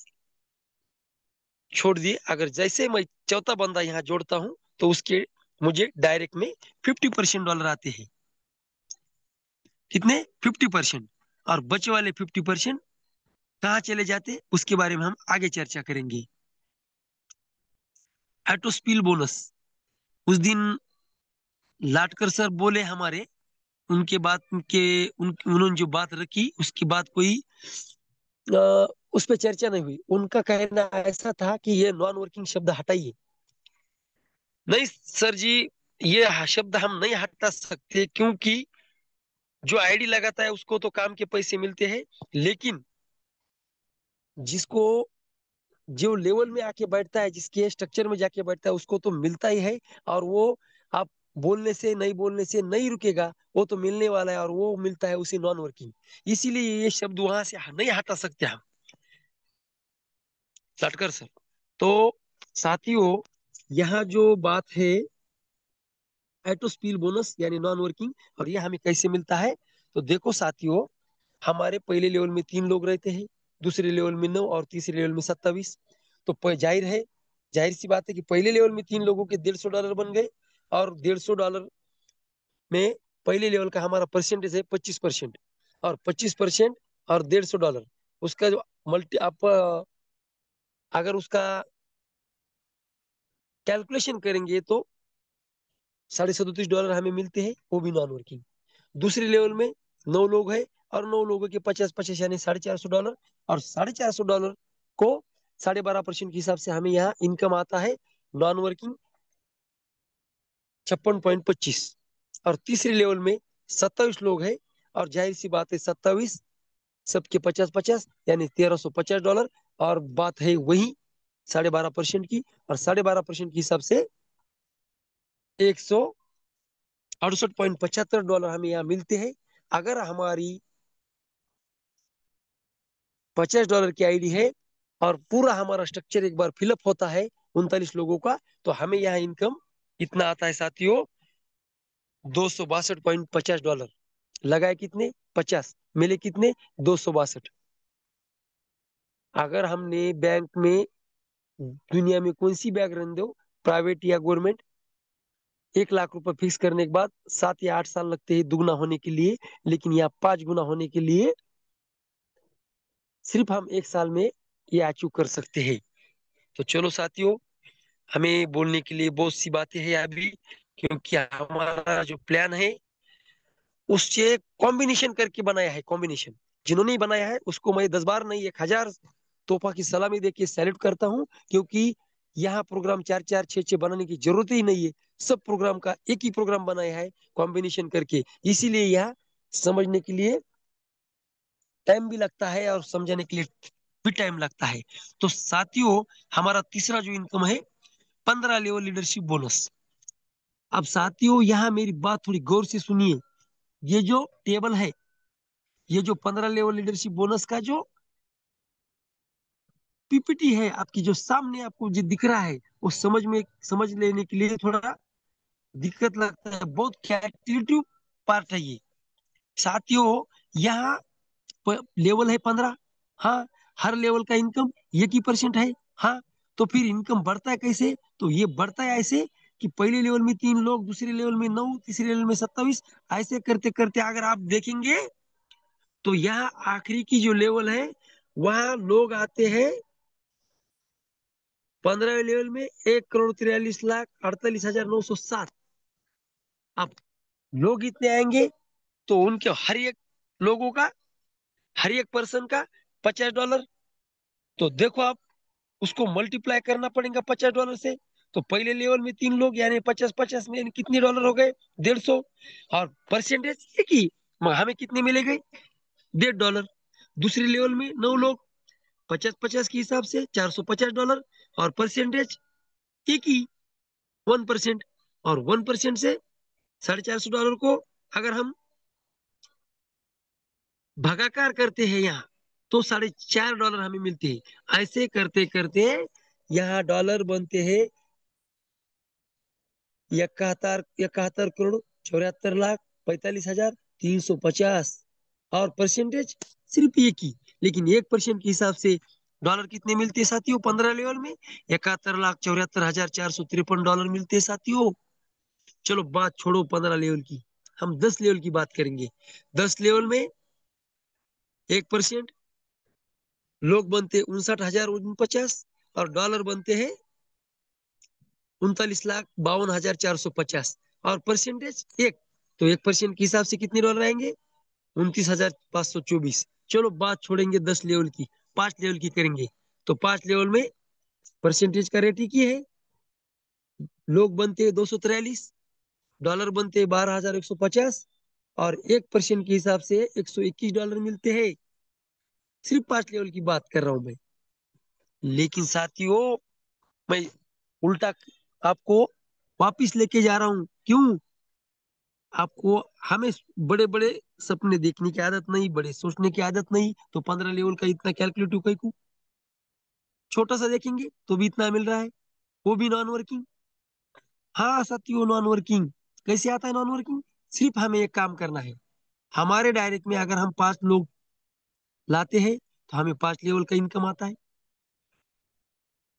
छोड़ दिए, अगर जैसे मैं चौथा बंदा यहाँ जोड़ता हूँ, तो उसके मुझे डायरेक्ट में 50% डॉलर आते हैं। कितने? 50%। और बचे वाले 50% कहाँ चले जाते, उसके बारे में हम आगे चर्चा करेंगे। एटोस्पील बोनस, उस दिन लाटकर सर बोले हमारे, उनके बाद के उन्होंने जो बात रखी उसके बाद कोई उस पर चर्चा नहीं हुई। उनका कहना ऐसा था कि ये नॉन वर्किंग शब्द हटाइए। नहीं सर जी, ये शब्द हम नहीं हटा सकते, क्योंकि जो आईडी लगाता है उसको तो काम के पैसे मिलते हैं, लेकिन जिसको जो लेवल में आके बैठता है, जिसके स्ट्रक्चर में जाके बैठता है, उसको तो मिलता ही है। और वो आप बोलने से नहीं, बोलने से नहीं रुकेगा, वो तो मिलने वाला है, और वो मिलता है उसे नॉन वर्किंग। इसीलिए ये शब्द वहां से नहीं हटा सकते हम, लटकर सर। तो साथियों, यहाँ जो बात है एटोस्पील बोनस यानी नॉन वर्किंग, और ये हमें कैसे मिलता है। तो देखो साथियों, हमारे पहले लेवल में 3 लोग रहते हैं, दूसरे लेवल में 9, और तीसरे लेवल में 27। तो जाहिर है, जाहिर सी बात है कि पहले लेवल में 3 लोगों के 150 डॉलर बन गए, और 150 डॉलर में पहले लेवल का हमारा परसेंटेज है 25%। और 25% और 150 डॉलर, उसका जो मल्टी आप अगर उसका कैलकुलेशन करेंगे तो 37.5 डॉलर हमें मिलते हैं, वो भी नॉन वर्किंग। दूसरे लेवल में 9 लोग हैं, और 9 लोगों के 50-50 यानी 450 डॉलर। और 450 डॉलर को 12.5% के हिसाब से हमें यहाँ इनकम आता है नॉन वर्किंग 56.25। और तीसरे लेवल में 27 लोग हैं, और जाहिर सी बात है 27 सबके 50-50 यानी 1350 डॉलर। और बात है वही 12.5% की, और 12.5% के हिसाब से 168.75 डॉलर हमें यहाँ मिलते हैं। अगर हमारी 50 डॉलर की आईडी है, और पूरा हमारा स्ट्रक्चर एक बार फिलअप होता है 39 लोगों का, तो हमें यहाँ इनकम इतना आता है साथियों, 262.50 डॉलर। लगाए कितने? 50, मिले कितने? 262। अगर हमने बैंक में, दुनिया में कौन सी बैंक रन दो, प्राइवेट या गवर्नमेंट, 1 लाख रुपए फिक्स करने के बाद 7 या 8 साल लगते हैं दुगना होने के लिए, लेकिन यहाँ 5 गुना होने के लिए सिर्फ हम 1 साल में ये अचीव कर सकते हैं। तो चलो साथियों, हमें बोलने के लिए बहुत सी बातें हैं अभी, क्योंकि हमारा जो प्लान है उससे कॉम्बिनेशन करके बनाया है। कॉम्बिनेशन जिन्होंने बनाया है उसको मैं 10 बार नहीं 1,000 तोहफा की सलामी देके सैल्यूट करता हूँ, क्योंकि यहाँ प्रोग्राम 4-4 6-6 बनाने की जरूरत ही नहीं है। सब प्रोग्राम का एक ही प्रोग्राम बनाया है कॉम्बिनेशन करके। इसीलिए यहाँ समझने के लिए टाइम भी लगता है, और समझाने के लिए भी टाइम लगता है। तो साथियों, हमारा तीसरा जो इनकम है 15 लेवल लीडरशिप बोनस। अब साथियों यहाँ मेरी बात थोड़ी गौर से सुनिए। ये जो टेबल है, ये जो 15 लेवल लीडरशिप बोनस का जो पीपीटी है आपकी, जो सामने आपको जो दिख रहा है, वो समझ लेने के लिए थोड़ा दिक्कत लगता है। बहुत कैलकुलेटिव पार्ट है ये साथियों। यहाँ लेवल है 15। हाँ, हर लेवल का इनकम 1 ही % है। हाँ, तो फिर इनकम बढ़ता है कैसे? तो ये बढ़ता है ऐसे कि पहले लेवल में 3 लोग, दूसरे लेवल में 9, तीसरे लेवल में 27, ऐसे करते करते अगर आप देखेंगे तो यहाँ आखिरी की जो लेवल है वहां लोग आते हैं 15वें लेवल में 1,43,48,907। अब लोग इतने आएंगे तो उनके हर एक लोगों का, हर एक पर्सन का $50। तो देखो आप, उसको मल्टीप्लाई करना पड़ेगा $50 से। तो पहले लेवल में 3 लोग यानी 50-50 में यानी कितने डॉलर हो गए? 150। और परसेंटेज की हमें कितने मिलेंगे? $1.5। दूसरे लेवल में 9 लोग, 50-50 के हिसाब से $450। और परसेंटेज एक ही, 1%। और 1% से $450 को अगर हम भागाकार करते हैं यहाँ, तो $4.5 हमें मिलते हैं। ऐसे करते करते यहाँ डॉलर बनते हैं 71,74,74,45,350। और परसेंटेज सिर्फ एक ही, लेकिन 1% के हिसाब से डॉलर कितने मिलते हैं साथियों? 15 लेवल में 71,74,453 डॉलर मिलते हैं साथियों। चलो बात छोड़ो 15 लेवल की, हम 10 लेवल की बात करेंगे। 10 लेवल में 1% लोग बनते 59,049 और डॉलर बनते हैं 39,52,450। और परसेंटेज एक, तो 1% के हिसाब से कितने डॉलर आएंगे? 29,524। चलो बात छोड़ेंगे 10 लेवल की, 5 लेवल की करेंगे। तो 5 लेवल में परसेंटेज का रेट ही है, लोग बनते हैं 243, डॉलर बनते हैं 12,150। और 1% के हिसाब से $121 मिलते हैं। सिर्फ 5 लेवल की बात कर रहा हूं मैं। लेकिन साथियों मैं उल्टा आपको वापिस लेके जा रहा हूं। क्यों? आपको, हमें बड़े बड़े सपने देखने की आदत नहीं, बड़े सोचने की आदत नहीं, तो 15 लेवल का इतना कैलकुलेटिव कई को छोटा सा देखेंगे तो भी इतना मिल रहा है, वो भी नॉन वर्किंग। हाँ साथियों, नॉन वर्किंग कैसे आता है? नॉन वर्किंग सिर्फ हमें एक काम करना है। हमारे डायरेक्ट में अगर हम 5 लोग लाते हैं तो हमें 5 लेवल का इनकम आता है।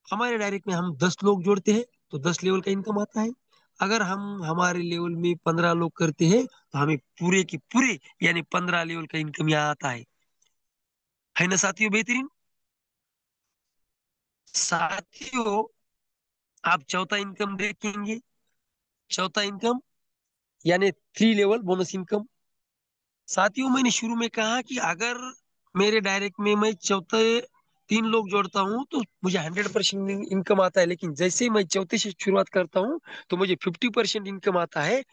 हमारे डायरेक्ट में हम 10 लोग जोड़ते हैं तो 10 लेवल का इनकम आता है। अगर हम हमारे लेवल में 15 लोग करते हैं तो हमें पूरे की पूरे यानी 15 लेवल का इनकम यहाँ आता है ना साथियों? बेहतरीन साथियों। आप चौथा इनकम देखेंगे। चौथा इनकम यानी 3 लेवल बोनस इनकम। साथियों मैंने शुरू में कहा कि अगर मेरे डायरेक्ट में मैं चौथे 3 लोग जोड़ता हूं तो मुझे 100% इनकम आता है। लेकिन जैसे ही मैं चौथे से शुरुआत करता हूं तो मुझे 50% इनकम आता है।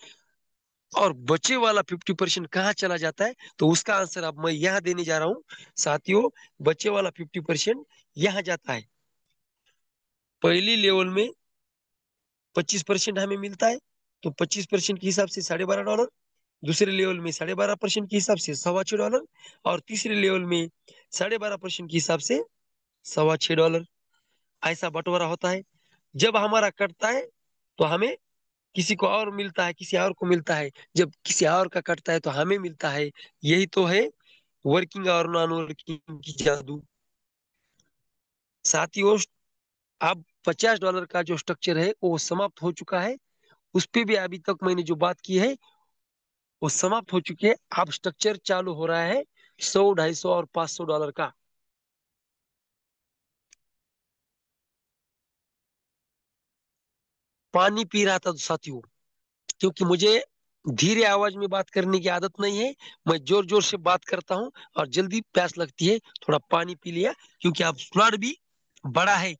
और बचे वाला 50% कहाँ चला जाता है? तो उसका आंसर अब मैं यहाँ देने जा रहा हूँ साथियों। बचे वाला 50% यहाँ जाता है। पहली लेवल में 25% हमें मिलता है, तो 25% के हिसाब से $12.5। दूसरे लेवल में 12.5% के हिसाब से $6.25। और तीसरे लेवल में 12.5% के हिसाब से $6.25। ऐसा बंटवारा होता है। जब हमारा कटता है तो हमें किसी को और मिलता है, किसी और को मिलता है। जब किसी और का कटता है तो हमें मिलता है। यही तो है वर्किंग और नॉन वर्किंग की जादू साथियों। अब $50 का जो स्ट्रक्चर है वो समाप्त हो चुका है। उस पे भी अभी तक मैंने जो बात की है वो समाप्त हो चुकी है। अब स्ट्रक्चर चालू हो रहा है 100, 250 और $500 का। पानी पी रहा था साथियों, क्योंकि मुझे धीरे आवाज में बात करने की आदत नहीं है। मैं जोर जोर से बात करता हूँ और जल्दी प्यास लगती है, थोड़ा पानी पी लिया। क्योंकि अब स्लॉट भी बड़ा है,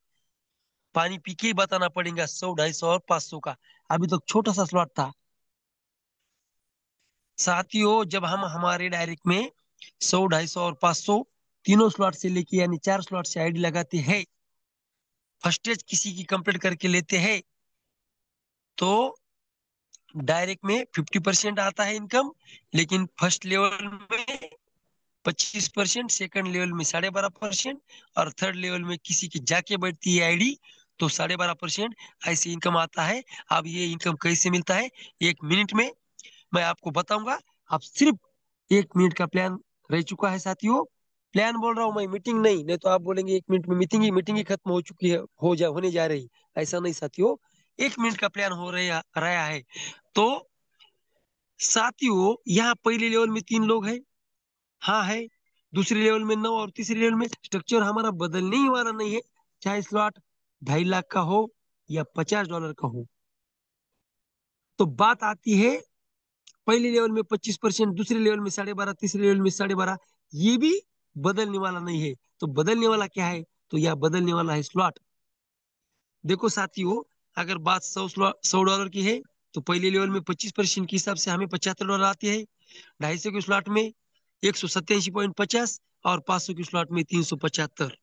पानी पी के ही बताना पड़ेगा 100, 250 और 500 का। अभी तो छोटा सा स्लॉट था साथियों। जब हम हमारे डायरेक्ट में 100, 250 और 500 तीनों स्लॉट से लेके यानी 4 स्लॉट से आईडी लगाते हैं, फर्स्ट स्टेज किसी की कंप्लीट करके लेते हैं, तो डायरेक्ट में 50% आता है इनकम, लेकिन फर्स्ट लेवल में 25%, सेकंड लेवल में 12.5%, और थर्ड लेवल में किसी की जाके बैठती है आईडी तो 12.5%, ऐसे इनकम आता है। अब ये इनकम कैसे मिलता है, 1 मिनट में मैं आपको बताऊंगा। आप सिर्फ 1 मिनट का प्लान रह चुका है साथियों। प्लान बोल रहा हूँ मैं, मीटिंग नहीं, नहीं तो आप बोलेंगे 1 मिनट में मीटिंग ही खत्म हो चुकी है, होने जा रही। ऐसा नहीं साथियों, 1 मिनट का प्लान हो रहा है। तो साथियों, यहाँ पहले लेवल में 3 लोग हैं, हाँ है। दूसरे लेवल में 9, और तीसरे लेवल में स्ट्रक्चर हमारा बदलने ही वाला नहीं है, चाहे स्लॉट 2.5 लाख का हो या $50 का हो। तो बात आती है, पहले लेवल में 25%, दूसरे लेवल में 12.5, तीसरे लेवल में 12.5, ये भी बदलने वाला नहीं है। तो बदलने वाला क्या है, तो यह बदलने वाला है स्लॉट। देखो साथियों, अगर बात 100 डॉलर की है, तो पहले लेवल में 25% के हिसाब से हमें $75 आते हैं। 250 के स्लॉट में 187.50, और 500 के स्लॉट में 375।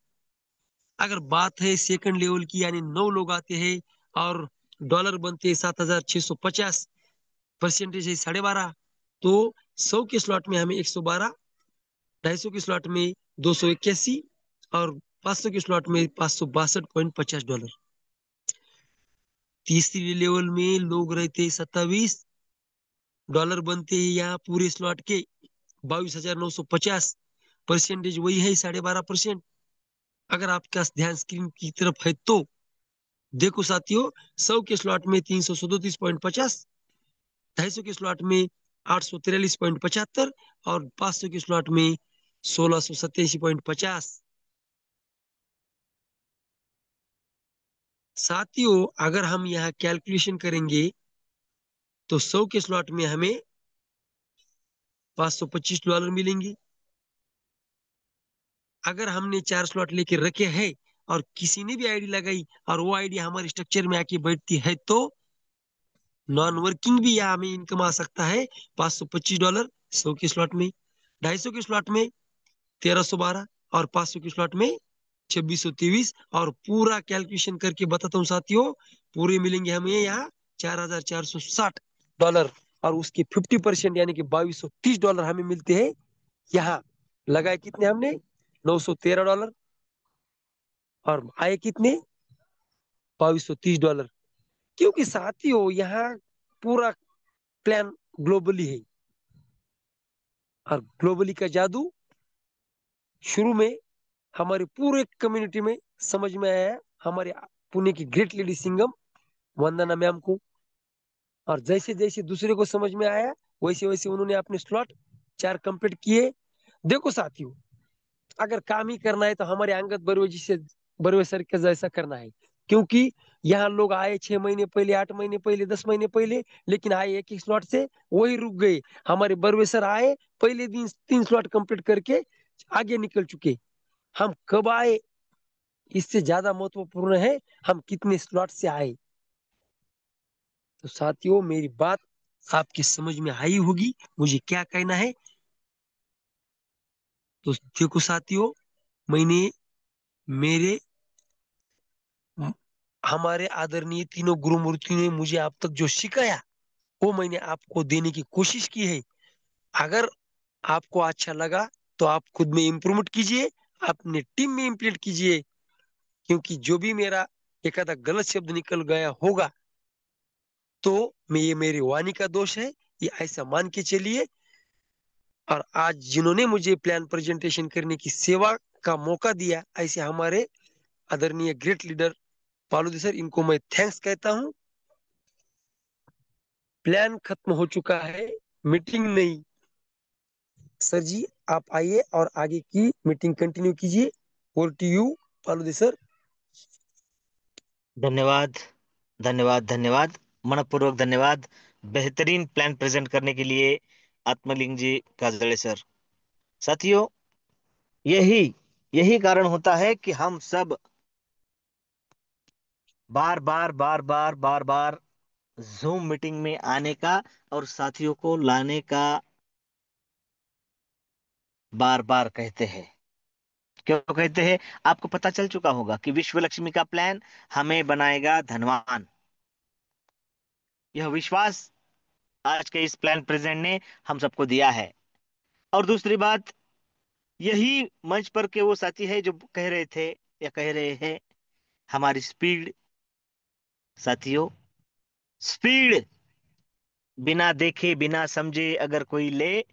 अगर बात है सेकंड लेवल की, यानी 9 लोग आते हैं और डॉलर बनते हैं 7,650, परसेंटेज है 12.5, तो 100 के स्लॉट में हमें 112, 250 के स्लॉट में 281, और 500 के स्लॉट में $562.50। तीसरी लेवल में लोग रहते 27, डॉलर बनते हैं यहाँ पूरे स्लॉट के 22,950, परसेंटेज वही है 12.5%। अगर आपका ध्यान स्क्रीन की तरफ है तो देखो साथियों, 100 के स्लॉट में 337.50, 250 के स्लॉट में 843.75, और 500 के स्लॉट में 1687.50। साथियों, अगर हम यहाँ कैलकुलेशन करेंगे तो 100 के स्लॉट में हमें $525 मिलेंगे। अगर हमने 4 स्लॉट लेके रखे हैं और किसी ने भी आईडी लगाई और वो आईडी हमारे स्ट्रक्चर में आके बैठती है, तो नॉन वर्किंग भी यहाँ हमें इनकम आ सकता है $525, 100 के स्लॉट में। 250 के स्लॉट में 1312, और 500 के स्लॉट में 2623, और पूरा कैलकुलेशन करके बताता हूँ साथियों, पूरे मिलेंगे हमें यहाँ $4,460, और उसके 50% यानी कि $2,230 हमें मिलते हैं यहाँ। लगाए कितने हमने, $913, और आए कितने, $2,230। क्योंकि साथियों, यहाँ पूरा प्लान ग्लोबली है, और ग्लोबली का जादू शुरू में हमारे पूरे कम्युनिटी में समझ में आया, हमारे पुणे की ग्रेट लेडी सिंगम वंदना मैम को। और जैसे जैसे दूसरे को समझ में आया, वैसे वैसे उन्होंने अपने स्लॉट 4 कंप्लीट किए। देखो साथियों, अगर काम ही करना है तो हमारे अंगद बरुए जी से, बरुए सर के जैसा करना है। क्योंकि यहाँ लोग आए 6 महीने पहले, 8 महीने पहले, 10 महीने पहले, लेकिन आए एक एक स्लॉट से, वही रुक गए। हमारे बरुए सर आए, पहले दिन 3 स्लॉट कंप्लीट करके आगे निकल चुके। हम कब आए, इससे ज्यादा महत्वपूर्ण है हम कितने स्लॉट से आए। तो साथियों, मेरी बात आपकी समझ में आई होगी, मुझे क्या कहना है। तो देखो साथियों, मैंने मेरे हमारे आदरणीय तीनों गुरुमूर्ति ने मुझे अब तक जो सिखाया, वो मैंने आपको देने की कोशिश की है। अगर आपको अच्छा लगा तो आप खुद में इम्प्रूवमेंट कीजिए, अपने टीम में इम्प्लीमेंट कीजिए। क्योंकि जो भी मेरा एक आधा गलत शब्द निकल गया होगा, तो मैं ये मेरी वाणी का दोष है, ये ऐसा मान के चलिए। और आज जिन्होंने मुझे प्लान प्रेजेंटेशन करने की सेवा का मौका दिया, ऐसे हमारे आदरणीय ग्रेट लीडर पालूदी सर, इनको मैं थैंक्स कहता हूँ। प्लान खत्म हो चुका है, मीटिंग नहीं। सर जी, आप आइए और आगे की मीटिंग कंटिन्यू कीजिए। Over to you Paludi sir. धन्यवाद, धन्यवाद, धन्यवाद, मनपूर्वक धन्यवाद। बेहतरीन प्लान प्रेजेंट करने के लिए आत्मलिंग जी काजड़े सर। साथियों, यही यही कारण होता है कि हम सब बार बार बार बार बार बार जूम मीटिंग में आने का और साथियों को लाने का बार बार कहते हैं। क्यों कहते हैं? आपको पता चल चुका होगा कि विश्व लक्ष्मी का प्लान हमें बनाएगा धनवान। यह विश्वास आज के इस प्लान प्रेजेंट ने हम सबको दिया है। और दूसरी बात, यही मंच पर के वो साथी है जो कह रहे थे या कह रहे हैं, हमारी स्पीड, साथियों, स्पीड बिना देखे बिना समझे अगर कोई ले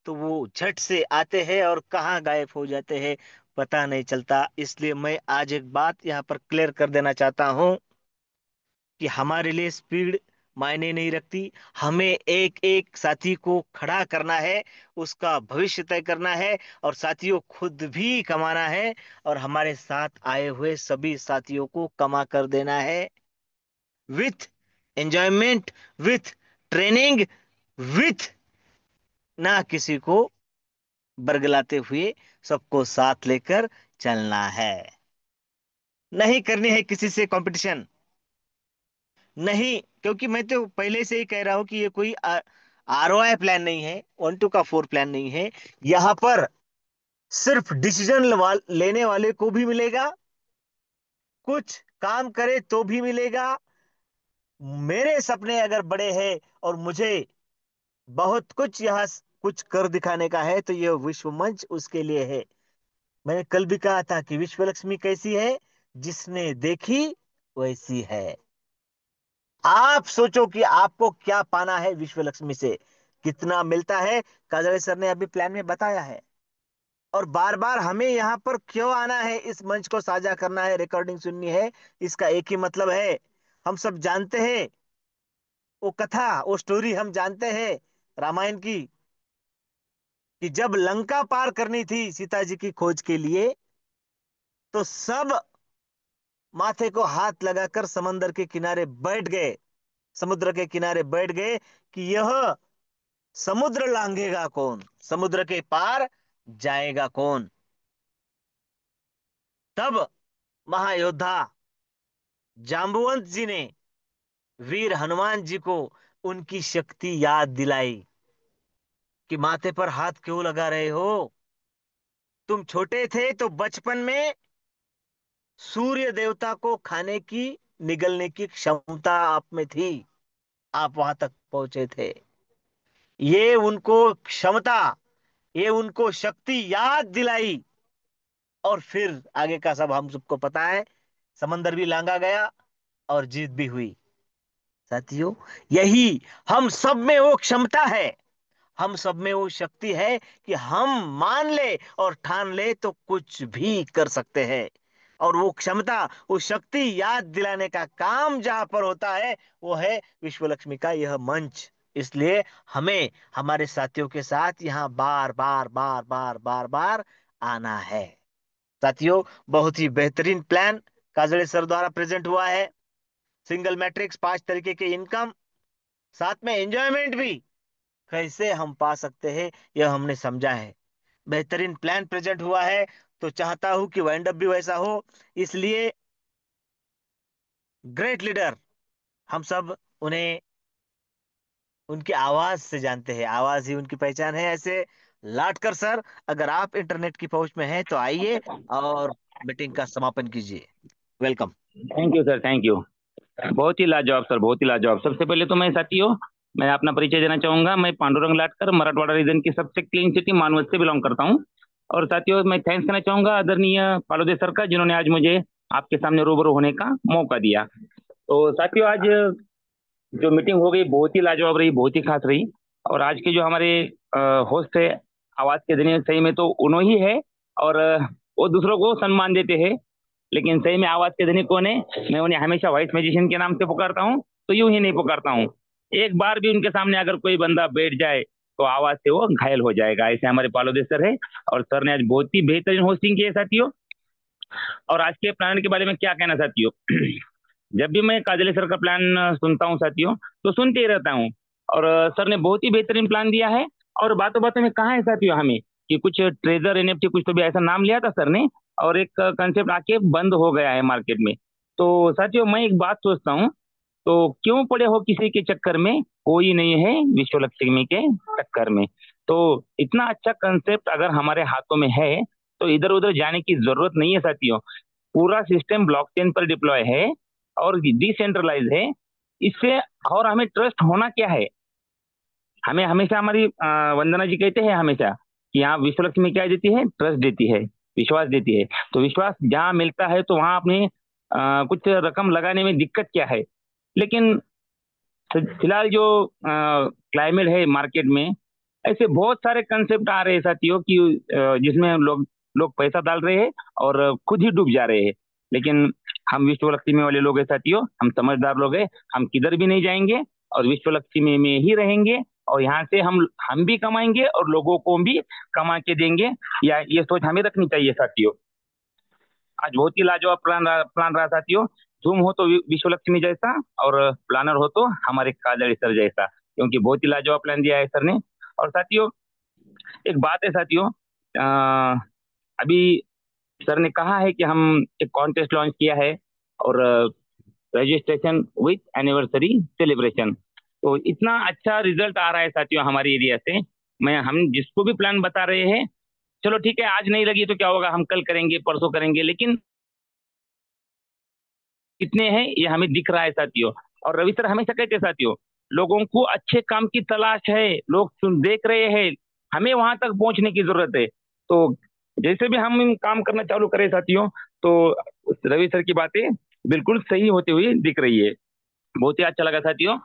तो वो झट से आते हैं और कहाँ गायब हो जाते हैं, पता नहीं चलता। इसलिए मैं आज एक बात यहाँ पर क्लियर कर देना चाहता हूँ कि हमारे लिए स्पीड मायने नहीं रखती। हमें एक एक साथी को खड़ा करना है, उसका भविष्य तय करना है, और साथियों खुद भी कमाना है, और हमारे साथ आए हुए सभी साथियों को कमा कर देना है, with enjoyment, with training, with ना किसी को बरगलाते हुए, सबको साथ लेकर चलना है। नहीं करनी है किसी से कंपटीशन, नहीं, क्योंकि मैं तो पहले से ही कह रहा हूं कि ये कोई ROI प्लान नहीं है, 1 to 4 प्लान नहीं है। यहां पर सिर्फ डिसीजन लेने वाले को भी मिलेगा, कुछ काम करे तो भी मिलेगा। मेरे सपने अगर बड़े हैं और मुझे बहुत कुछ यहाँ कुछ कर दिखाने का है, तो ये विश्व मंच उसके लिए है। मैंने कल भी कहा था कि विश्व लक्ष्मी कैसी है, जिसने देखी वैसी है। आप सोचो कि आपको क्या पाना है विश्व लक्ष्मी से, कितना मिलता है। काजले सर ने अभी प्लान में बताया है। और बार बार हमें यहाँ पर क्यों आना है, इस मंच को साझा करना है, रिकॉर्डिंग सुननी है, इसका एक ही मतलब है। हम सब जानते हैं वो कथा, वो स्टोरी हम जानते हैं रामायण की, कि जब लंका पार करनी थी सीता जी की खोज के लिए, तो सब माथे को हाथ लगाकर समंदर के किनारे बैठ गए, समुद्र के किनारे बैठ गए कि यह समुद्र लांघेगा कौन, समुद्र के पार जाएगा कौन। तब महायोद्धा जाम्बुवंत जी ने वीर हनुमान जी को उनकी शक्ति याद दिलाई कि माथे पर हाथ क्यों लगा रहे हो, तुम छोटे थे तो बचपन में सूर्य देवता को खाने की, निगलने की क्षमता आप में थी, आप वहां तक पहुंचे थे। ये उनको क्षमता, ये उनको शक्ति याद दिलाई, और फिर आगे का सब हम सबको पता है। समंदर भी लांगा गया और जीत भी हुई। साथियों, यही हम सब में वो क्षमता है, हम सब में वो शक्ति है कि हम मान ले और ठान ले तो कुछ भी कर सकते हैं। और वो क्षमता, वो शक्ति याद दिलाने का काम जहां पर होता है, वो है विश्व लक्ष्मी का यह मंच। इसलिए हमें हमारे साथियों के साथ यहाँ बार बार बार बार बार बार आना है। साथियों, बहुत ही बेहतरीन प्लान काजड़े सर द्वारा प्रेजेंट हुआ है। सिंगल मैट्रिक्स, 5 तरीके के इनकम, साथ में एंजॉयमेंट भी कैसे हम पा सकते हैं, यह हमने समझा है। बेहतरीन प्लान प्रेजेंट हुआ है, तो चाहता हूं कि वाइंड अप भी वैसा हो। इसलिए ग्रेट लीडर, हम सब उन्हें उनकी आवाज से जानते हैं, आवाज ही उनकी पहचान है। ऐसे लाटकर सर, अगर आप इंटरनेट की पहुंच में हैं तो आइए और मीटिंग का समापन कीजिए। Welcome. Thank you sir, thank you. बहुत ही लाजवाब सर, बहुत ही लाजवाब। सबसे पहले तो मैं साथियों, मैं अपना परिचय देना चाहूंगा। मैं पांडुरंग लाटकर मराठवाड़ा रीजन की सबसे क्लीन सिटी मानवत से बिलोंग करता हूं। और साथियों, मैं थैंक्स करना चाहूंगा आदरणीय पालोदे सर का, जिन्होंने आज मुझे आपके सामने रूबरू होने का मौका दिया। तो साथियों, आज जो मीटिंग हो गई बहुत ही लाजवाब रही, बहुत ही खास रही। और आज के जो हमारे होस्ट है आवाज के धनी, सही में तो उन्होंने ही है। और वो दूसरों को सम्मान देते हैं, लेकिन सही में आवाज के धनी कौन है? मैं उन्हें हमेशा वॉइस मैजिशियन के नाम से पुकारता हूँ, तो यूं ही नहीं पुकारता हूँ। एक बार भी उनके सामने अगर कोई बंदा बैठ जाए तो आवाज से वो घायल हो जाएगा, ऐसे हमारे पालोदे सर है। और सर ने आज बहुत ही बेहतरीन होस्टिंग की है साथियों। और आज के प्लान के बारे में क्या कहना साथियों? जब भी मैं काजले सर का प्लान सुनता हूँ साथियों, तो सुनते ही रहता हूँ। और सर ने बहुत ही बेहतरीन प्लान दिया है। और बातों बातों में कहा है साथियों हमें कि कुछ ट्रेजर एनएफटी कुछ तो भी ऐसा नाम लिया था सर ने, और एक कंसेप्ट आके बंद हो गया है मार्केट में। तो साथियों, मैं एक बात सोचता हूँ, तो क्यों पड़े हो किसी के चक्कर में, कोई नहीं है विश्व लक्ष्मी के चक्कर में। तो इतना अच्छा कंसेप्ट अगर हमारे हाथों में है, तो इधर उधर जाने की जरूरत नहीं है साथियों। पूरा सिस्टम ब्लॉकचेन पर डिप्लॉय है और डिसेंट्रलाइज है। इससे और हमें ट्रस्ट होना क्या है? हमें हमेशा हमारी वंदना जी कहते हैं हमेशा कि यहाँ विश्व लक्ष्मी क्या देती है, ट्रस्ट देती है, विश्वास देती है। तो विश्वास जहाँ मिलता है तो वहाँ अपने कुछ रकम लगाने में दिक्कत क्या है। लेकिन फिलहाल जो क्लाइमेट है मार्केट में, ऐसे बहुत सारे कंसेप्ट आ रहे हैं साथियों कि जिसमें लोग लोग पैसा डाल रहे हैं और खुद ही डूब जा रहे हैं। लेकिन हम विश्व लक्ष्मी वाले लोग हैं साथियों, हम समझदार लोग हैं, हम किधर भी नहीं जाएंगे और विश्व लक्ष्मी में ही रहेंगे। और यहाँ से हम भी कमाएंगे और लोगों को भी कमा के देंगे। या ये सोच हमें रखनी चाहिए साथियों। आज बहुत ही लाजवाब प्लान रहा साथियों। धूम हो तो विश्व लक्ष्मी जैसा, और प्लानर हो तो हमारे काजल सर जैसा, क्योंकि बहुत ही लाजवाब प्लान दिया है सर ने। और साथियों, एक बात है साथियों, अभी सर ने कहा है कि हम एक कॉन्टेस्ट लॉन्च किया है, और रजिस्ट्रेशन विथ एनिवर्सरी सेलिब्रेशन। तो इतना अच्छा रिजल्ट आ रहा है साथियों हमारे एरिया से। मैं हम जिसको भी प्लान बता रहे हैं, चलो ठीक है, आज नहीं लगी तो क्या होगा, हम कल करेंगे, परसों करेंगे, लेकिन कितने हैं ये हमें दिख रहा है साथियों। और रवि सर हमेशा कहते हैं साथियों, लोगों को अच्छे काम की तलाश है, लोग सुन देख रहे हैं, हमें वहां तक पहुंचने की जरूरत है। तो जैसे भी हम काम करना चालू करें साथियों, तो रवि सर की बातें बिल्कुल सही होती हुई दिख रही है। बहुत ही अच्छा लगा साथियों।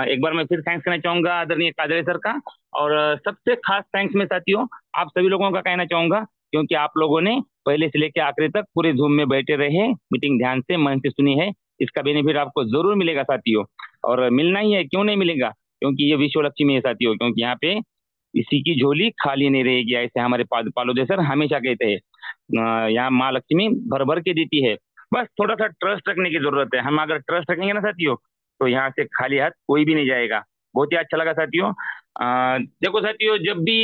एक बार मैं फिर थैंक्स करना चाहूंगा आदरणीय काजरे सर का। और सबसे खास थैंक्स मैं साथियों आप सभी लोगों का कहना चाहूंगा, क्योंकि आप लोगों ने पहले से लेकर आखिरी तक पूरे जूम में बैठे रहे, मीटिंग ध्यान से मन से सुनी है। इसका बेनिफिट आपको जरूर मिलेगा साथियों, और मिलना ही है, क्यों नहीं मिलेगा, क्योंकि ये विश्व लक्ष्मी है साथियों। क्योंकि यहाँ पे इसी की झोली खाली नहीं रहेगी, ऐसे हमारे पालोदे सर हमेशा कहते हैं। यहाँ माँ लक्ष्मी भर भर के देती है, बस थोड़ा सा ट्रस्ट रखने की जरूरत है। हम अगर ट्रस्ट रखेंगे ना साथियों, तो यहाँ से खाली हाथ कोई भी नहीं जाएगा। बहुत ही अच्छा लगा साथियों। देखो साथियों, जब भी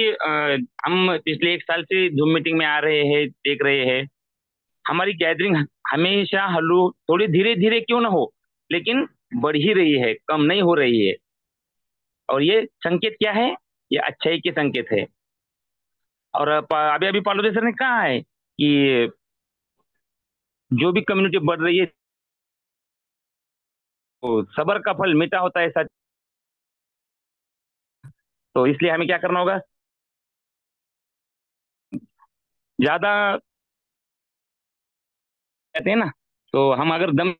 हम पिछले एक साल से जूम मीटिंग में आ रहे हैं, देख रहे हैं, हमारी गैदरिंग हमेशा हल्लू थोड़ी धीरे धीरे क्यों ना हो, लेकिन बढ़ ही रही है, कम नहीं हो रही है। और ये संकेत क्या है, ये अच्छाई के संकेत है। और अभी अभी पार्वती सर ने कहा है कि जो भी कम्युनिटी बढ़ रही है, तो सबर का फल मीठा होता है सच। तो इसलिए हमें क्या करना होगा, ज्यादा कहते हैं ना, तो हम अगर दम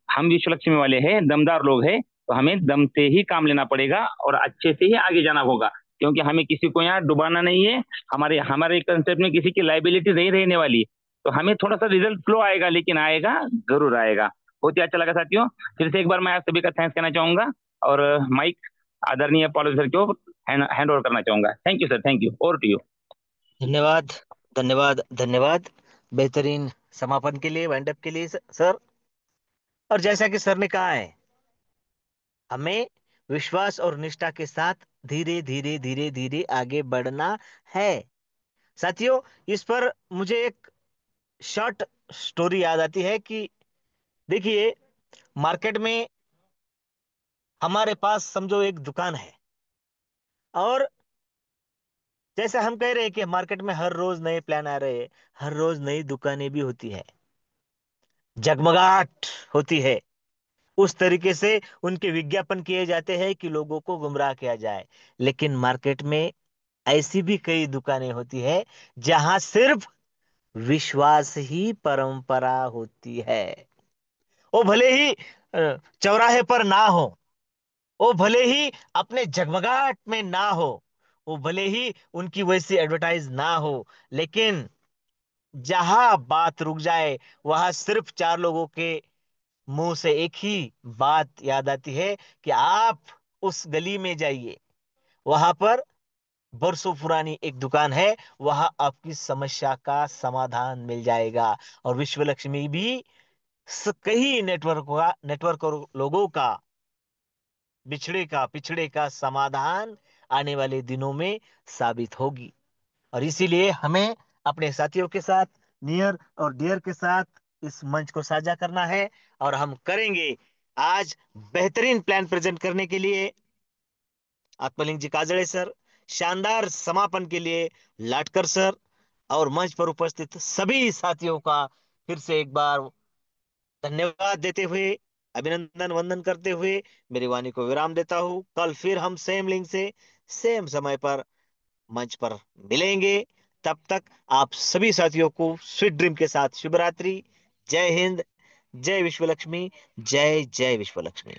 हम विश्व लक्ष्मी वाले हैं, दमदार लोग हैं, तो हमें दम से ही काम लेना पड़ेगा और अच्छे से ही आगे जाना होगा। क्योंकि हमें किसी को यहाँ डुबाना नहीं है। हमारे हमारे कंसेप्ट में किसी की लाइबिलिटी नहीं रहने वाली। तो हमें थोड़ा सा रिजल्ट फ्लो आएगा, लेकिन आएगा, जरूर आएगा। बहुत ही अच्छा लगा साथियों। फिर से एक बार मैं आप सभी का थैंक्स कहना चाहूंगा, और माइक आदरणीय पॉल सर को हैंड ओवर करना चाहूंगा। Thank you sir, thank you, over to you. धन्यवाद, धन्यवाद, धन्यवाद। बेहतरीन समापन के लिए, वाइंड अप के लिए सर। और जैसा कि सर ने कहा है, हमें विश्वास और निष्ठा के साथ धीरे धीरे धीरे धीरे आगे बढ़ना है साथियों। इस पर मुझे एक शॉर्ट स्टोरी याद आती है कि देखिए, मार्केट में हमारे पास समझो एक दुकान है, और जैसे हम कह रहे हैं कि मार्केट में हर रोज नए प्लान आ रहे हैं, हर रोज नई दुकानें भी होती है, जगमगाहट होती है। उस तरीके से उनके विज्ञापन किए जाते हैं कि लोगों को गुमराह किया जाए। लेकिन मार्केट में ऐसी भी कई दुकानें होती है जहां सिर्फ विश्वास ही परंपरा होती है। वो भले ही चौराहे पर ना हो, वो भले ही अपने जगमगाहट में ना हो, वो भले ही उनकी वैसी एडवर्टाइज ना हो, लेकिन जहां बात रुक जाए, वहां सिर्फ चार लोगों के मुंह से एक ही बात याद आती है कि आप उस गली में जाइए, वहां पर बरसों पुरानी एक दुकान है, वहां आपकी समस्या का समाधान मिल जाएगा। और विश्व लक्ष्मी भी कई नेटवर्क और लोगों का पिछड़े का समाधान आने वाले दिनों में साबित होगी। और इसीलिए हमें अपने साथियों के साथ, नियर और डियर के साथ इस मंच को साझा करना है, और हम करेंगे। आज बेहतरीन प्लान प्रेजेंट करने के लिए आत्मलिंग जी काजड़े सर, शानदार समापन के लिए लाटकर सर, और मंच पर उपस्थित सभी साथियों का फिर से एक बार धन्यवाद देते हुए अभिनंदन वंदन करते हुए मेरी वाणी को विराम देता हूं। कल फिर हम सेम लिंक से सेम समय पर मंच पर मिलेंगे। तब तक आप सभी साथियों को स्वीट ड्रीम के साथ शुभ रात्रि। जय हिंद, जय विश्व लक्ष्मी, जय जय विश्व लक्ष्मी।